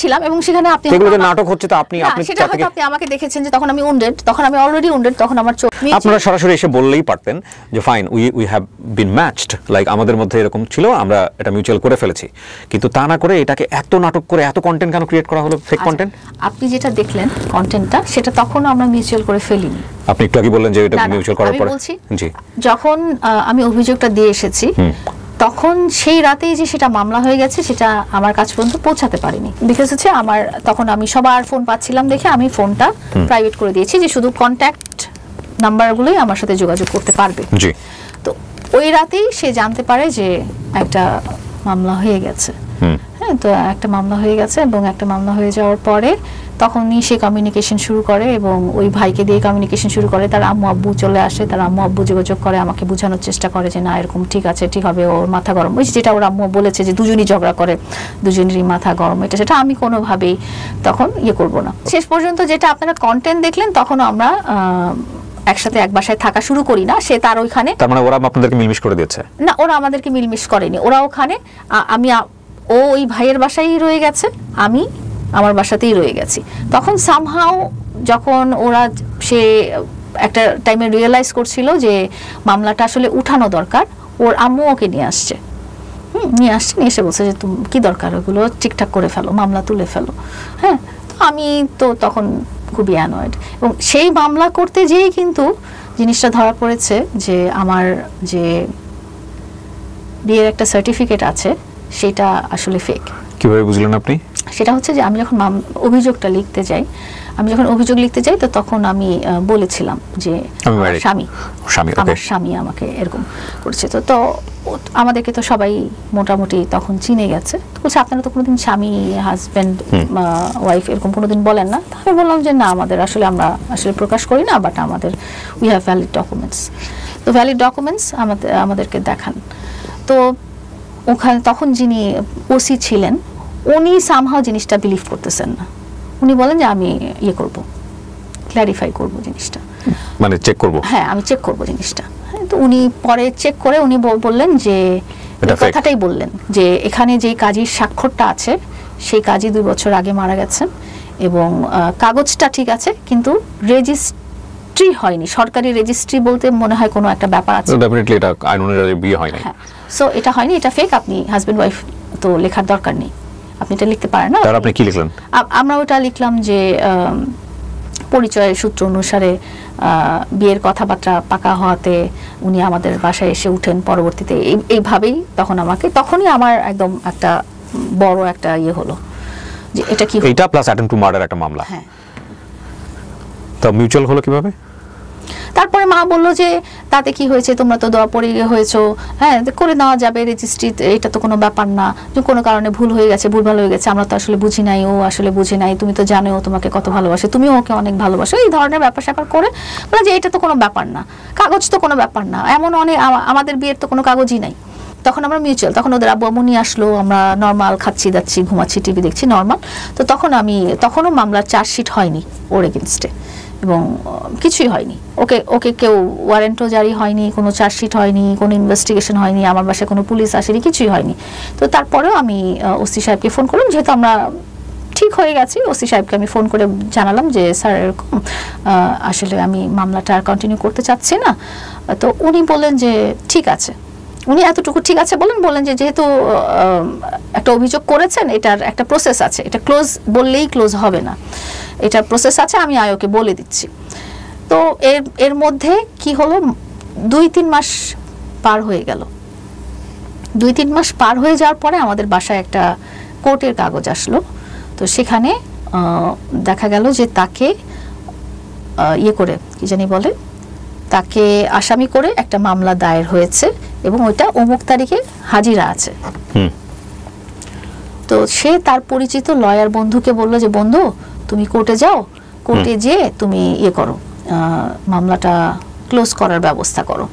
ছিলাম এবং সেখানে আপনি এগুলোতে নাটক হচ্ছে, তো আপনি সেটা হয়তো আপনি আমাকে দেখেছেন যে তখন আমি উন্ডেড, তখন আমি অলরেডি উন্ডেড, তখন আমার চোখ নিচে। আপনারা সরাসরি এসে বললেই পারতেন যে fine we have been matched, like আমাদের মধ্যে এরকম ছিল, আমরা এটা মিউচুয়াল করে ফেলেছি। কিন্তু তা না করে এটাকে এত নাটক করে এত কন্টেন্ট কেন ক্রিয়েট করা হলো, ফেক কন্টেন্ট? আপনি যেটা দেখলেন কন্টেন্টটা, সেটা তখনও আমরা মিউচুয়াল করে ফেলিনি। আপনি একটু আগে বললেন যে এটা মিউচুয়াল করার পরে। জি, যখন আমি অভিযোগটা দিয়ে এসেছি তখন সেই রাতেই যে সেটা মামলা হয়ে গেছে সেটা আমার কাছে পর্যন্ত পৌঁছাতে পারিনি। বিকজ হচ্ছে আমার তখন আমি সবার ফোন পাচ্ছিলাম দেখে আমি ফোনটা প্রাইভেট করে দিয়েছি, যে শুধু কন্ট্যাক্ট নাম্বারগুলোই আমার সাথে যোগাযোগ করতে পারবে। জি, তো ওই রাতেই সে জানতে পারে যে একটা মামলা হয়ে গেছে। হ্যাঁ, তো একটা মামলা হয়ে গেছে এবং একটা মামলা হয়ে যাওয়ার পরে তখনই সে কমিউনিকেশন শুরু করে এবং ওই ভাইকে দিয়ে কমিউনিকেশন শুরু করে। তার আম্মু আব্বু চলে আসে, তার আম্মু আব্বু যোগাযোগ করে, আমাকে বোঝানোর চেষ্টা করে যে না এরকম ঠিক আছে, ঠিক হবে, ওর মাথা গরম। ওই যেটা ওর আম্মু বলেছে যে দুজনই ঝগড়া করে, দুজনেরই মাথা গরম, এটা সেটা আমি কোনোভাবেই তখন করব না। শেষ পর্যন্ত যেটা আপনারা কন্টেন্ট দেখলেন, তখনও আমরা একসাথে এক বাসায় থাকা শুরু করি না। সে তার ওইখানে, তার মানে ওরা আপনাদেরকে মিলমিশ করে দিয়েছে? না, ওরা আমাদেরকে মিলমিশ করেনি। ওরা ওখানে, ও ওই ভাইয়ের বাসায় রয়ে গেছে, আমি আমার বাসাতেই রয়ে গেছি। তখন সামহাও যখন সে একটা টাইমে রিয়েলাইজ করছিল যে মামলাটা আসলে উঠানো দরকার, ওর আম্মু ওকে নিয়ে আসছে, নিয়ে এসে বলছে যে তুমি কি দরকার, ওগুলো ঠিকঠাক করে ফেলো, মামলা তুলে ফেলো। হ্যাঁ, তো আমি তো তখন খুবই অ্যানয়েড, এবং সেই মামলা করতে যেয়েই কিন্তু জিনিসটা ধরা পড়েছে যে আমার যে বিয়ের একটা সার্টিফিকেট আছে সেটা আসলে ফেক। কিভাবে বুঝলেন আপনি? সেটা হচ্ছে যে আমি যখন অভিযোগ লিখতে যাই তো তখন আমি বলেছিলাম যে আমার স্বামী আমাকে এরকম করছে। তো আমাদেরকে তো সবাই মোটামুটি তখন চিনে গেছে। বলছে আপনারা তো কোনোদিন স্বামী হাজব্যান্ড ওয়াইফ এরকম কোনোদিন বলেন না। আমি বললাম যে না, আমরা আসলে প্রকাশ করি না, বাট আমাদের উই হ্যাভ ভ্যালিড ডকুমেন্টস। তো ভ্যালিড ডকুমেন্টস আমাদেরকে দেখান। তো ওখানে তখন যিনি ওসি ছিলেন উনি সামহাও জিনিসটা বিলিভ করতেছেন না। উনি বলেন যে আমি করব, ক্ল্যারিফাই করব জিনিসটা, মানে চেক করব। হ্যাঁ, আমি চেক করব জিনিসটা। তো উনি পরে চেক করে উনি বললেন যে কথাটাই বললেন যে এখানে যে কাজীর স্বাক্ষরটা আছে সেই কাজী 2 বছর আগে মারা গেছেন এবং কাগজটা ঠিক আছে কিন্তু রেজিস্ট্রি হয়নি। সরকারি রেজিস্ট্রি বলতে মনে হয় কোনো একটা ব্যাপার আছে। ডেফিনেটলি এটা আইন অনুযায়ী বিয়ে হয় না। সো এটা হয়নি, এটা ফেক। আপনি হাজবেন্ড ওয়াইফ তো লেখার দরকার নেই, আপনি এটা লিখতে পারেন না। তার আপনি কি লিখলেন? আমরা ওটা লিখলাম যে পরিচয়ের সূত্র অনুসারে বিয়ের কথাবার্তা পাকা হওয়াতে উনি আমাদের বাসায় এসে উঠেন পরবর্তীতে, এইভাবেই তখনই আমার একদম একটা বড় একটা হলো যে এটা কি, এটা প্লাস অ্যাটেম্পট টু মার্ডার একটা মামলা। হ্যাঁ, তো মিউচুয়াল হলো কিভাবে? তারপরে মা বলল যে তাতে কি হয়েছে, তোমরা তো দোয়া পড়ে হয়েছো, হ্যাঁ করে নেওয়া যাবে রেজিস্ট্রি, এটা তো কোনো ব্যাপার না, যে কোনো কারণে ভুলভাল হয়ে গেছে, আমরা তো আসলে বুঝি নাই, ও আসলে বুঝি নাই, তুমি তো জানো ও তোমাকে কত ভালোবাসে, তুমিও ওকে অনেক ভালোবাসো, এই ধরনের ব্যাপার করে বলে যে এটা তো কোনো ব্যাপার না, কাগজ তো কোনো ব্যাপার না, এমন অনেক আমাদের বিয়ের তো কোনো কাগজই নাই। তখন আমরা মিউচুয়াল, তখন ওদের আব্বু আম্মু নিয়ে আসলো, আমরা নর্মাল খাচ্ছি দাচ্ছি ঘুমাচ্ছি টিভি দেখছি নর্মাল। তো তখনও মামলার চার্জশিট হয়নি ওর এগেনস্টে এবং কিছুই হয়নি, ওকে কেউ ওয়ারেন্টও জারি হয়নি, কোনো চার্জশিট হয়নি, কোনো ইনভেস্টিগেশন হয়নি, আমার বাসায় কোনো পুলিশ আসেনি, কিছুই হয়নি। তো তারপরেও আমি ওসি সাহেবকে ফোন করলাম, যেহেতু আমরা ঠিক হয়ে গেছি, ওসি সাহেবকে আমি ফোন করে জানালাম যে স্যার এরকম আসলে আমি মামলাটা আর কন্টিনিউ করতে চাচ্ছি না। তো উনি বললেন যে ঠিক আছে, উনি এতটুকু ঠিক আছে বললেন যে যেহেতু একটা অভিযোগ করেছেন এটার একটা প্রসেস আছে, এটা ক্লোজ বললেই ক্লোজ হবে না। এটার প্রসেস আছে, আমি আয়োকে বলে দিচ্ছি। তো এর মধ্যে কি হলো, 2-3 মাস পার হয়ে গেল। 2-3 মাস পার হয়ে যাওয়ার পরে আমাদের বাসায় একটা কোর্টের কাগজ আসলো। তো সেখানে দেখা গেল যে তাকে ইয়ে করে, কি জানি বলে, তাকে আসামি করে একটা মামলা দায়ের হয়েছে এবং ওইটা অমুক তারিখে হাজিরা আছে। তো সে তার পরিচিত লয়ার বন্ধুকে বলল যে বন্ধু তুমি কোর্টে যাও, কোর্টে যেয়ে তুমি ইয়ে করো, মামলাটা ক্লোজ করার ব্যবস্থা করো,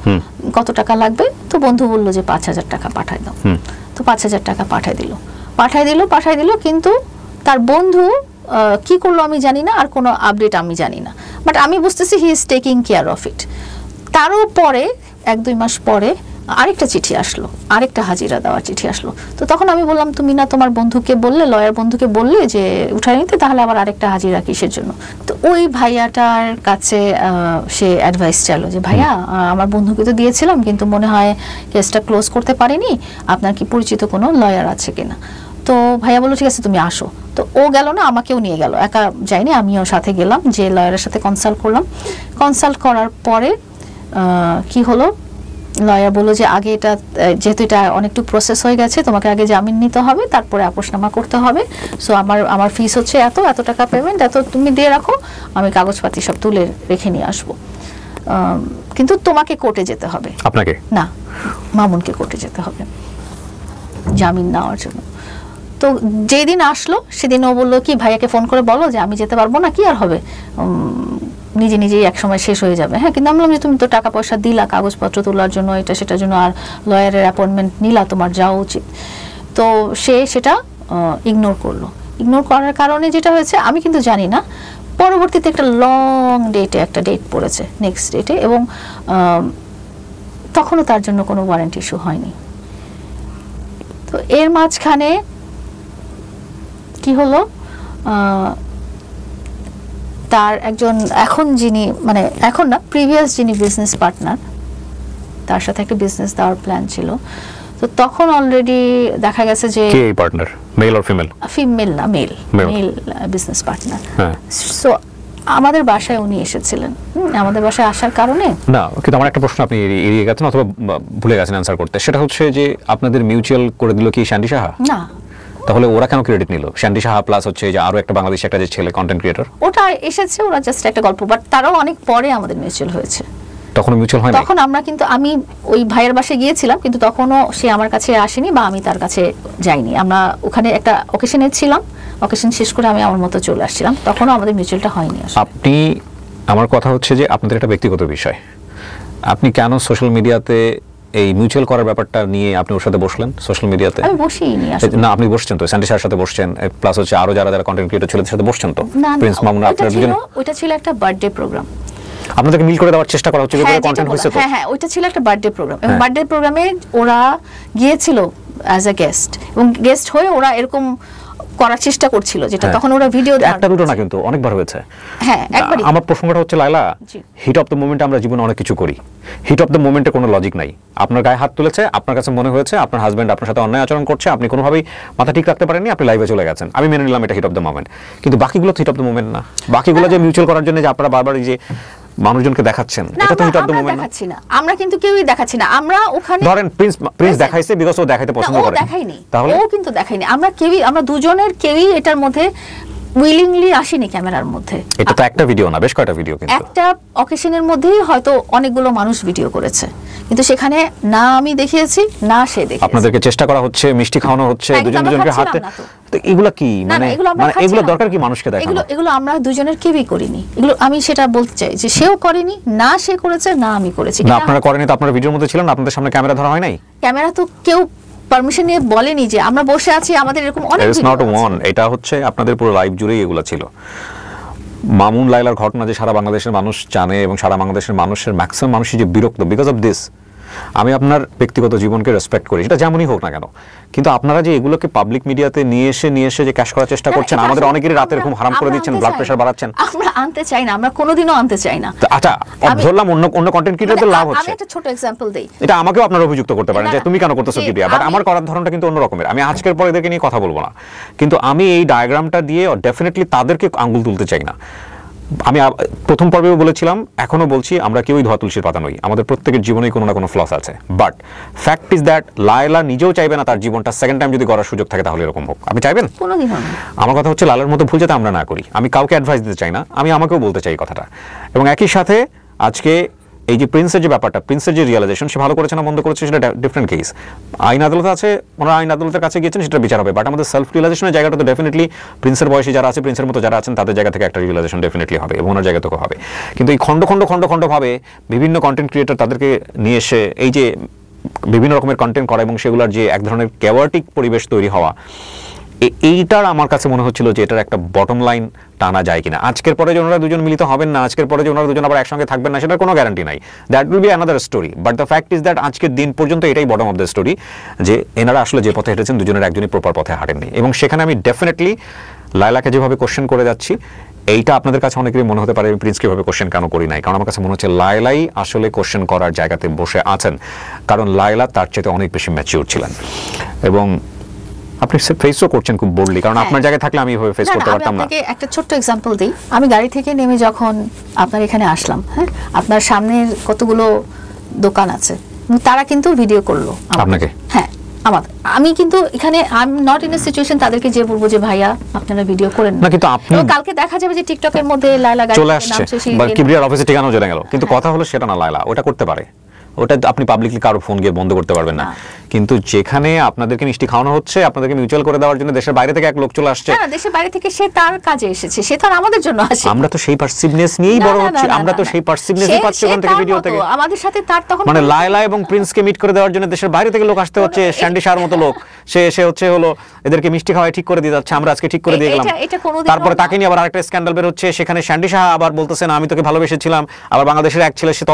কত টাকা লাগবে? তো বন্ধু বলল যে 5,000 টাকা পাঠাই দাও। তো 5,000 টাকা পাঠাই দিল, কিন্তু তার বন্ধু কি করলো আমি জানি না, আর কোনো আপডেট আমি জানি না, বাট আমি বুঝতেছি he is taking care of it. তারও পরে 1-2 মাস পরে আরেকটা চিঠি আসলো, আরেকটা হাজিরা দেওয়ার চিঠি আসলো। তো তখন আমি বললাম তুমি না তোমার বন্ধুকে বললে, লয়ার বন্ধুকে বললে যে উঠায় নিতে, তাহলে আবার আরেকটা হাজিরা কিসের জন্য? তো ওই ভাইয়াটার কাছে সে অ্যাডভাইস চাইলো যে ভাইয়া আমার বন্ধুকে তো দিয়েছিলাম, কিন্তু মনে হয় কেসটা ক্লোজ করতে পারিনি, আপনার কি পরিচিত কোনো লয়ার আছে কিনা? তো ভাইয়া বললো ঠিক আছে তুমি আসো। তো ও গেল না, আমাকেও নিয়ে গেল, একা যাইনি, আমিও সাথে গেলাম, যে লয়ারের সাথে কনসাল্ট করলাম। কনসাল্ট করার পরে কি হলো, লয়ার বললো যে আগে এটা যেহেতু এটা অনেকটু প্রসেস হয়ে গেছে, তোমাকে আগে জামিন নিতে হবে, তারপরে আপোষনামা করতে হবে। সো আমার ফিস হচ্ছে এত টাকা পেমেন্ট, এত তুমি দিয়ে রাখো, আমি কাগজপাতি সব তুলে রেখে নিয়ে আসবো, কিন্তু তোমাকে কোর্টে যেতে হবে। আপনাকে না, মামুনকে কোর্টে যেতে হবে জামিন নেওয়ার জন্য। তো যেদিন আসলো সেদিন ও বললো কি ভাইয়াকে ফোন করে বলো যে আমি যেতে পারবো না, কি আর হবে, নিজেই এক সময় শেষ হয়ে যাবে। হ্যাঁ, কিন্তু আমি বললাম যে তুমি তো টাকা পয়সা দিলা কাগজপত্র তোলার জন্য, এটা সেটার জন্য, আর লয়ারের অ্যাপয়েন্টমেন্ট নিলা, তোমার যাওয়া উচিত। তো সে সেটা ইগনোর করলো। ইগনোর করার কারণে যেটা হয়েছে আমি কিন্তু জানি না, পরবর্তীতে একটা লং ডেটে একটা ডেট পড়েছে, নেক্সট ডেটে, এবং তখনও তার জন্য কোনো ওয়ারেন্ট ইস্যু হয়নি। তো এর মাঝখানে কি হলো, তার একজন এখন যিনি, মানে এখন না, প্রিভিয়াস যিনি বিজনেস পার্টনার, তার সাথে একটা বিজনেস দেওয়ার প্ল্যান ছিল। তো তখন অলরেডি দেখা গেছে যে কে এই partner, male or female? Female না, মেল বিজনেস পার্টনার। সো আমাদের বাসায় উনি এসেছিলেন। আমাদের বাসায় আসার কারণে না, কিন্তু আমার একটা প্রশ্ন আপনি এড়িয়ে গেছেন অথবা ভুলে গেছেন অ্যানসার করতে, সেটা হচ্ছে যে আপনাদের মিউচুয়াল করে দিল কি শান্ডি সাহা? না। তাহলে ওরা কেন ক্রেডিট নিল? শান্ডি সাহা প্লাস হচ্ছে যে আরো একটা বাংলাদেশি একটা যে ছেলে কন্টেন্ট ক্রিয়েটর, ওটা এসেছে, ওরা জাস্ট একটা গল্প, বাট তারাও অনেক পরে আমাদের মিউচুয়াল হয়েছে। তখন মিউচুয়াল হয় না? তখন আমরা কিন্তু, আমি ওই ভাইয়ের বাসায় গিয়েছিলাম, কিন্তু তখনও সে আমার কাছে আসেনি বা আমি তার কাছে যাইনি। আমরা ওখানে একটা অকেশনে ছিলাম, অকেশন শেষ করে আমি আমার মতো চলে আসছিলাম, তখনও আমাদের মিউচুয়ালটা হয়নি। আপনি, আমার কথা হচ্ছে যে আপনাদের একটা ব্যক্তিগত বিষয়, আপনি কেন সোশ্যাল মিডিয়াতে এই মিউচুয়াল করার ব্যাপারটা নিয়ে আপনি ওর সাথে বসলেন সোশ্যাল মিডিয়াতে? আমি বসিনি আসলে। না, আপনি বসছেন তো, স্যান্ডি সাহের সাথে বসছেন, প্লাস হচ্ছে আরো যারা কন্টেন্ট ক্রিয়েটর ছেলেদের সাথে বসছেন তো, প্রিন্স মামুন, আপনারা দুজন। ওটা ছিল একটা বার্থডে প্রোগ্রাম, আপনাদেরকে মিল করে দেওয়ার চেষ্টা করা হচ্ছে, যেগুলো কন্টেন্ট হয়েছে তো। হ্যাঁ, ওইটা ছিল একটা বার্থডে প্রোগ্রাম, এবং বার্থডে প্রোগ্রামে ওরা গিয়েছিল অ্যাজ আ গেস্ট, এবং গেস্ট হয়ে ওরা এরকম করার চেষ্টা করছিল, যেটা তখন ওরা ভিডিও, একটা দুটো না কিন্তু অনেকবার হয়েছে। হ্যাঁ, একবারই। আমার প্রসঙ্গটা হচ্ছে লায়লা, হিট অফ দ্য মোমেন্টে আমরা জীবনে অনেক কিছু করি, হিট অফ দ্য মোমেন্টে কোনো লজিক নাই। আপনার গায়ে হাত তুলেছে, আপনার কাছে মনে হয়েছে আপনার হাজবেন্ড আপনার সাথে অন্যায় আচরণ করছে, আপনি কোনোভাবেই মাথা ঠিক রাখতে পারেননি, আপনি লাইভে চলে গেছেন, আমি মেনে নিলাম এটা হিট অফ দ্য মোমেন্ট, কিন্তু বাকিগুলো হিট অফ দ্য মোমেন্ট না। বাকিগুলো যে মিউচুয়াল করার জন্য যে আপনারা বারবার যে মানুষজনকে দেখাচ্ছেন, এটা তো হিট অফ দ্য মোমেন্ট না। দেখাচ্ছি না, আমরা কিন্তু কেউই দেখাচ্ছি না। আমরা ওখানে ধরেন প্রিন্স দেখাইছে বিকজ ও দেখাইতে পছন্দ করে, দেখাইনি, তাহলে ও কিন্তু দেখাইনি। আমরা দুজনের কেউই এটার মধ্যে উইলিংলি আসেনি ক্যামেরার মধ্যে। এটা তো একটা ভিডিও না, বেশ কয়টা ভিডিও, কিন্তু একটা অকেশনের মধ্যেই হয়তো অনেকগুলো মানুষ ভিডিও করেছে, কিন্তু সেখানে না আমি দেখিয়েছি না সে দেখিয়েছে। আপনাদেরকে চেষ্টা করা হচ্ছে, মিষ্টি খাওয়ানো হচ্ছে, দুজনকে হাতে, তো এগুলো কি মানে এগুলো দরকার কি মানুষকে দেখানো? এগুলো আমরা দুজনের কেউই করিনি। এগুলো আমি সেটা বলতে চাই যে সেও করেনি, না সে করেছে, না আমি করেছি। না, আপনারা করেনি তো আপনারা ভিডিওর মধ্যে ছিলেন, আপনাদের সামনে ক্যামেরা ধরা হয় নাই? ক্যামেরা তো কেউ পারমিশন নিয়ে বলেনি যে আমরা বসে আছি, আমাদের এরকম অনেক ভিডিও আছে। নট ওয়ান, এটা হচ্ছে আপনাদের পুরো লাইভ জুড়েই এগুলো ছিল। মামুন লায়লার ঘটনা যে সারা বাংলাদেশের মানুষ জানে, এবং সারা বাংলাদেশের মানুষের ম্যাক্সিমাম মানুষই যে বিরক্ত বিকজ অফ দিস, আমি আপনার ব্যক্তিগত জীবনকে রেসপেক্ট করি, সেটা যেমনই হোক না কেন, কিন্তু আপনারা যে এগুলোকে পাবলিক মিডিয়াতে নিয়ে এসে যে ক্যাশ করার চেষ্টা করছেন, আমাদের অনেকেরই রাতের ঘুম হারাম করে দিচ্ছেন, ব্লাড প্রেশার বাড়াচ্ছেন। আমরা আনতে চাই না, আমরা কোনোদিনও আনতে চাই না। আচ্ছা, ধরলাম অন্য কন্টেন্ট ক্রিয়েটরদের লাভ হচ্ছে। আমি একটা ছোট এক্সাম্পল দেই, এটা আমাকেও আপনারা অভিযুক্ত করতে পারেন যে তুমি কেন করতেছো কিবিয়া, বাট আমার করার ধরনটা কিন্তু অন্য রকমের। আমি আজকের পরে এদেরকে নিয়ে কথা বলবো না, কিন্তু আমি এই ডায়াগ্রামটা দিয়ে ডেফিনেটলি তাদেরকে আঙ্গুল তুলতে চাই না। আমি প্রথম পর্বেও বলেছিলাম, এখনো বলছি, আমরা কেউই ধোয়া তুলসীর পাতা নই, আমাদের প্রত্যেকের জীবনেই কোনো না কোনো ফ্লস আছে। But fact is that Laila নিজেও চাইবে না তার জীবনটা সেকেন্ড টাইম যদি করার সুযোগ থাকে তাহলে এরকম হোক। আপনি চাইবেন? কোনোদিনও না। আমার কথা হচ্ছে লালার মতো ভুল যাতে আমরা না করি। আমি কাউকে অ্যাডভাইস দিতে চাই না, আমি আমাকেও বলতে চাই কথাটা। এবং একই সাথে আজকে এই যে প্রিন্সের যে ব্যাপারটা, প্রিন্সের যে রিয়েলাইজেশন, সে ভালো করেছে না মন্দ করেছে সেটা ডিফারেন্ট কেস। আইন আদালত আছে, ওনারা আইন আদালতের কাছে গিয়েছেন, সেটা বিচার হবে। বাট আমাদের সেলফ রিয়েলাইজেশনের জায়গাটা তো ডেফিনেটলি প্রিন্সের বয়সী যারা আছে, প্রিন্সের মতো যারা আছেন, তাদের জায়গা থেকে একটা রিয়েলাইজেশন ডেফিনেটলি হবে এবং ওনার জায়গা থেকেও হবে। কিন্তু এই খণ্ড ভাবে বিভিন্ন কন্টেন্ট ক্রিয়েটর তাদেরকে নিয়ে এসে এই যে বিভিন্ন রকমের কন্টেন্ট করা এবং সেগুলোর যে এক ধরনের ক্যাওয়াটিক পরিবেশ তৈরি হওয়া, এইটার আমার কাছে মনে হচ্ছিল যে এটার একটা বটম লাইন টানা যায় কিনা। আজকের পরে যে ওনারা দুজন মিলিত হবেন না, আজকের পরে যে ওনারা দুজন আবার একসঙ্গে থাকবেন না, সেটার কোনো গ্যারান্টি নাই। That will be another story. But the fact is that আজকের দিন পর্যন্ত এটাই বটম অফ দ্য স্টোরি, যে এনারা আসলে যে পথে হেঁটেছেন দুজনের একজনই প্রপার পথে হাঁটেননি। এবং সেখানে আমি ডেফিনেটলি লায়লাকে যেভাবে কোশ্চেন করে যাচ্ছি, এইটা আপনাদের কাছে অনেকেরই মনে হতে পারে আমি প্রিন্সকে এভাবে কোশ্চেন কেন করি নাই, কারণ আমার কাছে মনে হচ্ছে লায়লাই আসলে কোশ্চেন করার জায়গাতে বসে আছেন, কারণ লায়লা তার চেয়ে অনেক বেশি ম্যাচিউর ছিলেন। এবং আপনি ফেসও করছেন খুব বোল্ডলি, কারণ আপনার জায়গায় থাকলে আমি এভাবে ফেস করতে পারতাম না। আপনাকে একটা ছোট্ট এক্সাম্পল দিই। আমি গাড়ি থেকে নেমে যখন আপনার এখানে আসলাম, হ্যাঁ, আপনার সামনের কতগুলো দোকান আছে, তারা কিন্তু ভিডিও করলো আপনাকে। হ্যাঁ, আমি কিন্তু এখানে I am not in a situation তাদেরকে যে বলবো যে ভাইয়া আপনারা ভিডিও করেন না, কিন্তু আপনি কালকে দেখা যাবে যে টিকটকের মধ্যে লায়লা গাড়ি চলে আসছে বা কিবরিয়ার অফিসে ঠিকানা জেনে গেল, কিন্তু কথা হলো সেটা না, লায়লা ওটা করতে পারে, ওটা আপনি পাবলিকলি কারো ফোন গিয়ে বন্ধ করতে পারবেন না। কিন্তু যেখানে আপনাদেরকে মিষ্টি খাওয়ানো হচ্ছে, আপনাদেরকে মিউচুয়াল করে দেওয়ার জন্য দেশের বাইরে থেকে এক লোক চলে আসছে, না দেশের বাইরে থেকে, সে তার কাজে এসেছে, সে তার আমাদের জন্য আসে। আমরা তো সেই পারসিভনেস নিয়েই বড় হচ্ছি, আমরা তো সেই পারসিভনেসই পাচ্ছি ওখান থেকে, ভিডিও থেকে। আমাদের সাথে তার তখন মানে লায়লা এবং প্রিন্সকে মিট করে দেওয়ার জন্য দেশের বাইরে থেকে লোক আসতে হচ্ছে, স্যান্ডি শাহর মতো লোক, সে এসে হলো এদেরকে মিষ্টি খাওয়ায় ঠিক করে দিয়ে যাচ্ছে, আমরা আজকে ঠিক করে দিয়ে গেলাম। তারপরে তাকে নিয়ে আবার আরেকটা স্ক্যান্ডাল বের হচ্ছে, সেখানে স্যান্ডি শাহ আবার বলতেছেন আমি তোকে ভালোবেসেছিলাম, আবার বাংলাদেশের এক ছেলে সে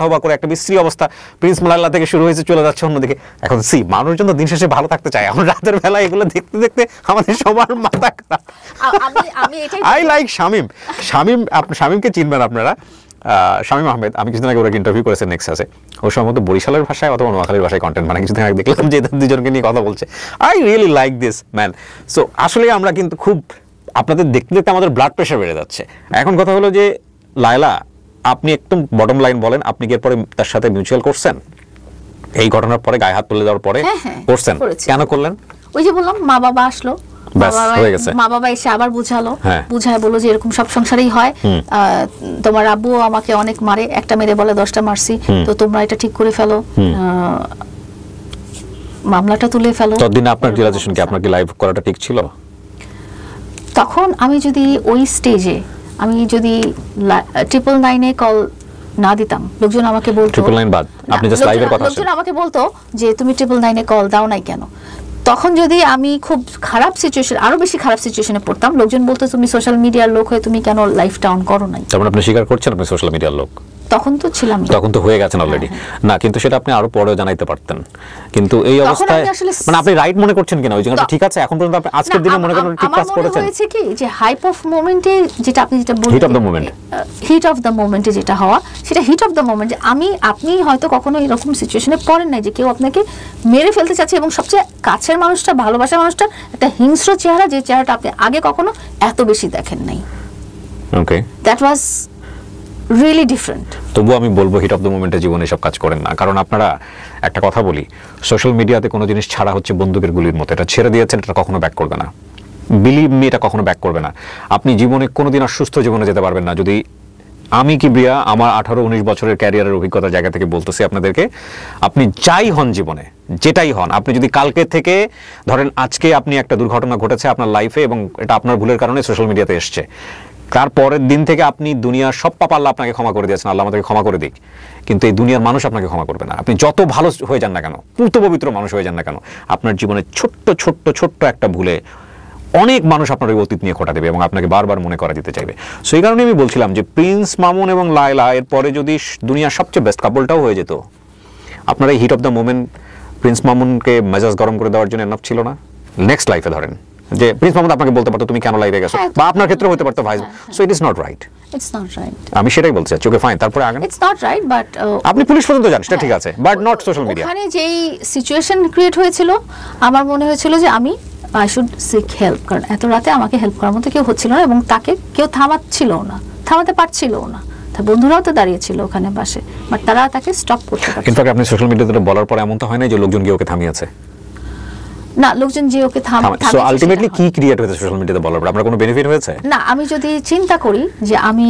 তবা করে একটা বিশ্রী অবস্থা, প্রিন্স লায়লা থেকে শুরু হয়েছে, চলে যাচ্ছে অন্যদিকে। এখন মানুষজন তো দিন শেষে ভালো থাকতে চায়, আমরা রাতের বেলা এগুলো দেখতে দেখতে আমাদের সবার মাথা খারাপ। আই লাইক শামীমকে চিনবেন আপনারা, শামীম আহমেদ। আমি কিছুদিন আগে ওরা ইন্টারভিউ করেছেন নেক্সাসে, ও সম্ভবত বরিশালের ভাষায় অথবা নোয়াখালীর ভাষায় কন্টেন্ট মানে কিছুদিন আগে দেখলাম যে দুজনকে নিয়ে কথা বলছে। I really like this man. So আসলে আমরা কিন্তু খুব আপনাদের দেখতে দেখতে আমাদের ব্লাড প্রেশার বেড়ে যাচ্ছে। এখন কথা হলো যে লায়লা, আপনি একদম বটম লাইন বলেন, আপনি কি এরপরে তার সাথে মিউচুয়াল করছেন এই ঘটনার পরে, গায়ে হাত তুলে দেওয়ার পরে? করছেন। কেন করলেন? ওই যে বললাম, মা বাবা আসলো, মা বাবা এসে আবার বুঝালো, বুঝায় বললো যে এরকম সব সংসারেই হয়, তোমার আব্বু আমাকে অনেক মারে, একটা মেরে বলে 10টা মারছি, তো তোমরা এটা ঠিক করে ফেলো, মামলাটা তুলে ফেলো। ততদিন আপনার রিয়েলাইজেশন কি, আপনার কি লাইভ করাটা ঠিক ছিল? তখন আমি যদি ওই স্টেজে, আমি যদি 999 কল না দিতাম, লোকজন আমাকে বলতো 999 বাদ, আপনি জাস্ট লাইভের কথা, লোকজন আমাকে বলতো যে তুমি 999 কল দাও নাই কেন। তখন যদি আমি খুব খারাপ সিচুয়েশন, আরো বেশি খারাপ সিচুয়েশনে পড়তাম, লোকজন বলতো তুমি সোশ্যাল মিডিয়ার লোক হয়ে তুমি কেন লাইভটা অন করো নাই। তারপর আপনি স্বীকার করছেন আপনি সোশ্যাল মিডিয়ার লোক? তখন তো ছিলাম, তখন তো হয়ে গেছেন অলরেডি। না, কিন্তু সেটা আপনি আরো পরেও জানাইতে পারতেন। কিন্তু এই অবস্থায় মানে আপনি রাইট মনে করছেন কিনা ওই জায়গাটা? ঠিক আছে, এখন পর্যন্ত আপনি আজকের দিনে মনে করেন ঠিক কাজ করেছেন। হয়েছে কি যে হাইপ অফ মোমেন্টে, যেটা আপনি যেটা বললেন, hit of the moment, hit of the মোমেন্টে যেটা হওয়া, সেটা হিট অফ দ্য মোমেন্ট। আপনি হয়তো কখনো এরকম সিচুয়েশনে পড়েন নাই যে কেউ আপনাকে মেরে ফেলতে চাচ্ছে, এবং সবচেয়ে কাছের মানুষটা, ভালোবাসার মানুষটা একটা হিংস্র চেহারা, যে চেহারাটা আপনি আগে কখনো এত বেশি দেখেন নাই। ওকে, দ্যাট ওয়াজ রিয়েলি ডিফারেন্ট। তবুও আমি বলবো হিট অফ দ্য মোমেন্টে জীবনে সব কাজ করেন না, কারণ আপনারা একটা কথা বলি, সোশ্যাল মিডিয়াতে কোনো জিনিস ছাড়া হচ্ছে বন্দুকের গুলির মতো, এটা ছেড়ে দিয়েছেন, এটা কখনো ব্যাক করবে না, বিলিভ মি, এটা কখনো ব্যাক করবে না। আপনি জীবনে কোনোদিন আর সুস্থ জীবনে যেতে পারবেন না যদি, আমি কিবরিয়া আমার 18-19 বছরের ক্যারিয়ারের অভিজ্ঞতার জায়গা থেকে বলতেছি আপনাদেরকে, আপনি যাই হন জীবনে, যেটাই হন, আপনি যদি কালকে থেকে ধরেন আজকে আপনি একটা দুর্ঘটনা ঘটেছে আপনার লাইফে এবং এটা আপনার ভুলের কারণে সোশ্যাল মিডিয়াতে এসছে, তারপরের দিন থেকে আপনি দুনিয়ার সব পাপ আল্লাহ আপনাকে ক্ষমা করে দিয়েছেন, আল্লাহ আমাদেরকে ক্ষমা করে দিক, কিন্তু এই দুনিয়ার মানুষ আপনাকে ক্ষমা করবে না। আপনি যত ভালো হয়ে যান না কেন, পূত পবিত্র মানুষ হয়ে যান না কেন, আপনার জীবনে ছোট্ট ছোট্ট ছোট্ট একটা ভুলে অনেক মানুষ আপনার ওই অতীত নিয়ে খোঁটা দেবে এবং আপনাকে বারবার মনে করা দিতে চাইবে। সেই কারণে আমি বলছিলাম যে প্রিন্স মামুন এবং লায়লা এর পরে যদি দুনিয়ার সবচেয়ে বেস্ট কাপলটাও হয়ে যেত, আপনার এই heat of the moment prince মামুনকে মেজাজ গরম করে দেওয়ার জন্য এনাফ ছিল না? নেক্সট লাইফে ধরেন যে প্রিন্স মামুন আপনাকে বলতে পারতো তুমি কেন লাইভে গেছো, বা আপনার ক্ষেত্রে হতে পারতো vice, so it is not right. It's not right, আমি সেটাই বলতে চাচ্ছি। ওকে ফাইন, তারপরে আগে ইটস নট রাইট, বাট আপনি পুলিশ পর্যন্ত যান, সেটা ঠিক আছে, বাট নট সোশ্যাল মিডিয়া। ওখানে যেই সিচুয়েশন ক্রিয়েট হয়েছিল, আমার মনে হয়েছিল যে আমি আই শুড সিক হেল্প, কারণ এত রাতে আমাকে হেল্প করার মতো কেউ হচ্ছিল না এবং তাকে কেউ থামাতে পারছিল না। তার বন্ধুরাও তো দাঁড়িয়েছিল ওখানে পাশে, বাট তারা তাকে স্টপ করতে পারছে। কিন্তু আপনি সোশ্যাল মিডিয়াতে বলার পর এমন তো হয় না যে লোকজন গিয়ে ওকে থামিয়েছে? না, লোকজন যে ওকে থামিয়েছে। সো আলটিমেটলি কি ক্রিয়েট হয়েছে সোশ্যাল মিডিয়াতে বলার পর? আপনার কোনো বেনিফিট হয়েছে? না, আমি যদি চিন্তা করি যে আমি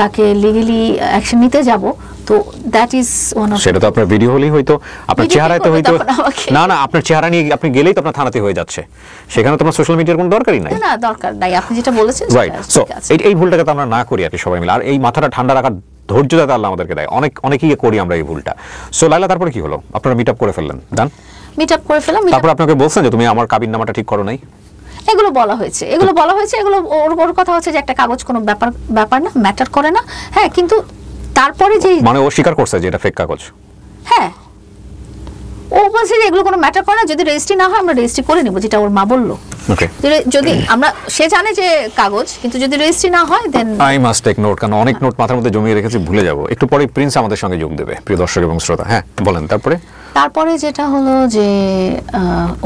তাকে লিগ্যালি অ্যাকশন নিতে যাব, তো দ্যাট ইজ ওয়ান অফ, সেটা তো আপনার ভিডিও হলেই হয়তো, আপনার চেহারাতে হয়তো, না আপনি চেহারা নিয়ে আপনি গেলেই তো আপনার থানাতে হয়ে যাচ্ছে, সেখানে তো আপনার সোশ্যাল মিডিয়ার কোনো দরকারই নাই। না, দরকার নাই, আপনি যেটা বলেছেন রাইট। সো এই ভুলটাকে তো আমরা না করি আর কি সবাই মিলে, আর এই মাথাটা ঠান্ডা রাখার ধৈর্য যাতে আল্লাহ আমাদেরকে দেয়, অনেকেই করি আমরা এই ভুলটা। সো লাইলা, তারপরে কি হলো? আপনারা মিট আপ করে ফেললেন, ডান? মিট আপ করে ফেলাম। তারপর আপনাকে বলছেন যে তুমি আমার কাবিননামাটা ঠিক করো নাই? এগুলো বলা হয়েছে, এগুলো ওর কথা হচ্ছে যে একটা কাগজ কোনো ব্যাপার না, ম্যাটার করে না। হ্যাঁ, কিন্তু তারপরে যে মানে ও স্বীকার করছে যে এটা ফেক কাগজ? হ্যাঁ, ও বলছে যে এগুলো কোনো ম্যাটার করে না, যদি রেজিস্ট্রি না হয় আমরা রেজিস্ট্রি করে নিব, যেটা ওর মা বললো। ওকে, যদি আমরা, সে জানে যে কাগজ, কিন্তু যদি রেজিস্ট্রি না হয় then I must take note, কারণ অনেক নোট মাথার মধ্যে জমিয়ে রেখেছি, ভুলে যাব। একটু পরে প্রিন্স আমাদের সঙ্গে যোগ দেবে, প্রিয় দর্শক এবং শ্রোতা। হ্যাঁ বলেন, তারপরে যেটা হলো যে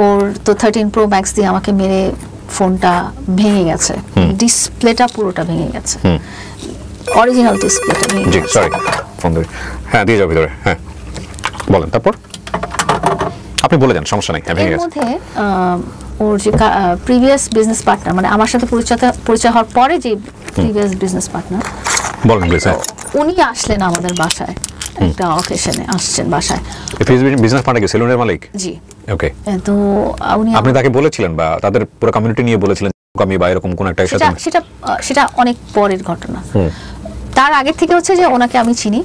ওর তো 13 Pro Max দিয়ে আমাকে মেরে ফোনটা ভেঙে গেছে, ডিসপ্লেটা পুরোটা ভেঙে গেছে, অরিজিনাল ডিসপ্লেটা ভেঙে গেছে। সরি, ফোন ধরে, হ্যাঁ দিয়ে যাও ভিতরে। হ্যাঁ বলেন, তারপর আপনি বলে যান, সমস্যা নেই। এর মধ্যে ওর যে প্রিভিয়াস বিজনেস পার্টনার, মানে আমার সাথে পরিচয় হওয়ার পরে যে প্রিভিয়াস বিজনেস পার্টনার, বলেন প্লিজ। উনি আসলেন আমাদের বাসায়, একটা অকেশনে আসছেন বাসায়। বিজনেস পার্টনার কি সেলুনের মালিক? জি। ওকে, তো আপনি তাকে বলেছিলেন বা তাদের পুরো কমিউনিটি নিয়ে বলেছিলেন আমি বা এরকম কোন একটা সাথে? সেটা অনেক পরের ঘটনা। তার আগে থেকে হচ্ছে যে ওনাকে আমি চিনি,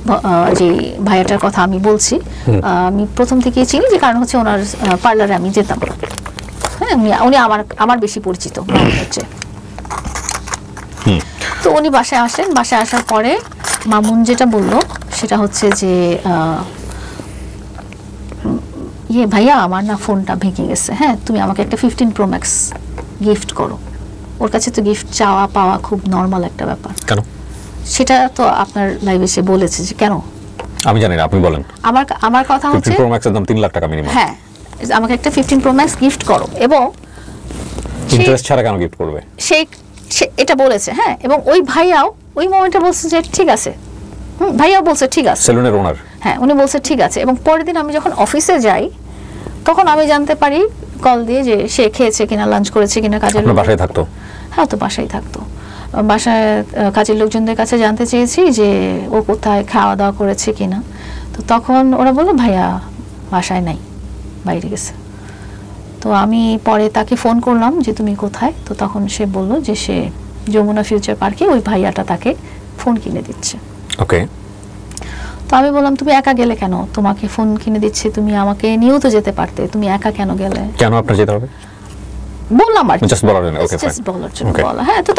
যে ভাইয়াটার কথা আমি বলছি, আমি প্রথম থেকেই চিনি, যে কারণ হচ্ছে ওনার পার্লারে আমি যেতাম। হ্যাঁ, উনি আমার বেশি পরিচিত হচ্ছে। তো উনি বাসায় আসেন, বাসায় আসার পরে মামুন যেটা বললো সেটা হচ্ছে যে ভাইয়া আমার না ফোনটা ভেঙে গেছে, হ্যাঁ তুমি আমাকে একটা 15 Pro Max গিফট করো। ওর কাছে তো গিফট চাওয়া পাওয়া খুব নর্মাল একটা ব্যাপার। কেন? সেটা তো আপনার লাইভে এসে বলেছে যে কেন, আমি জানি না, আপনি বলেন। আমার কথা হচ্ছে 15 Pro Max এর দাম 3 লাখ টাকা মিনিমাম। হ্যাঁ, আমাকে একটা 15 Pro Max গিফট করো, এবং ইন্টারেস্ট ছাড়া কেন গিফট করবে, সে এটা বলেছে। হ্যাঁ, এবং ওই ভাইয়াও ওই মোমেন্টে বলছে যে ঠিক আছে, ভাইয়াও বলছে ঠিক আছে, সেলুনের ওনার। হ্যাঁ, উনি বলছে ঠিক আছে। এবং পরের দিন আমি যখন অফিসে যাই, তখন আমি জানতে পারি কল দিয়ে যে সে খেয়েছে কিনা, লাঞ্চ করেছে কিনা, কাজের লোক বাসায় থাকতো। হ্যাঁ, তো বাসায় থাকতো। বাসায় কাজের লোকজনদের কাছে জানতে চেয়েছি যে ও কোথায় খাওয়া দাওয়া করেছে কিনা, তো তখন ওরা বললো ভাইয়া বাসায় নাই, বাইরে গেছে। তো আমি পরে তাকে ফোন করলাম যে তুমি কোথায়, তো তখন সে বলল যে সে যমুনা ফিউচার পার্কে ওই ভাইয়াটা তাকে ফোন কিনে দিচ্ছে। ওকে, তো আমি বললাম তুমি একা গেলে কেন, তোমাকে ফোন কিনে দিচ্ছে, তুমি আমাকে নিয়েও তো যেতে পারতে, তুমি একা কেন গেলে? কেন আপনার যেতে হবে বললাম আর জাস্ট বলার জন্য। ওকে, বলা। হ্যাঁ, তো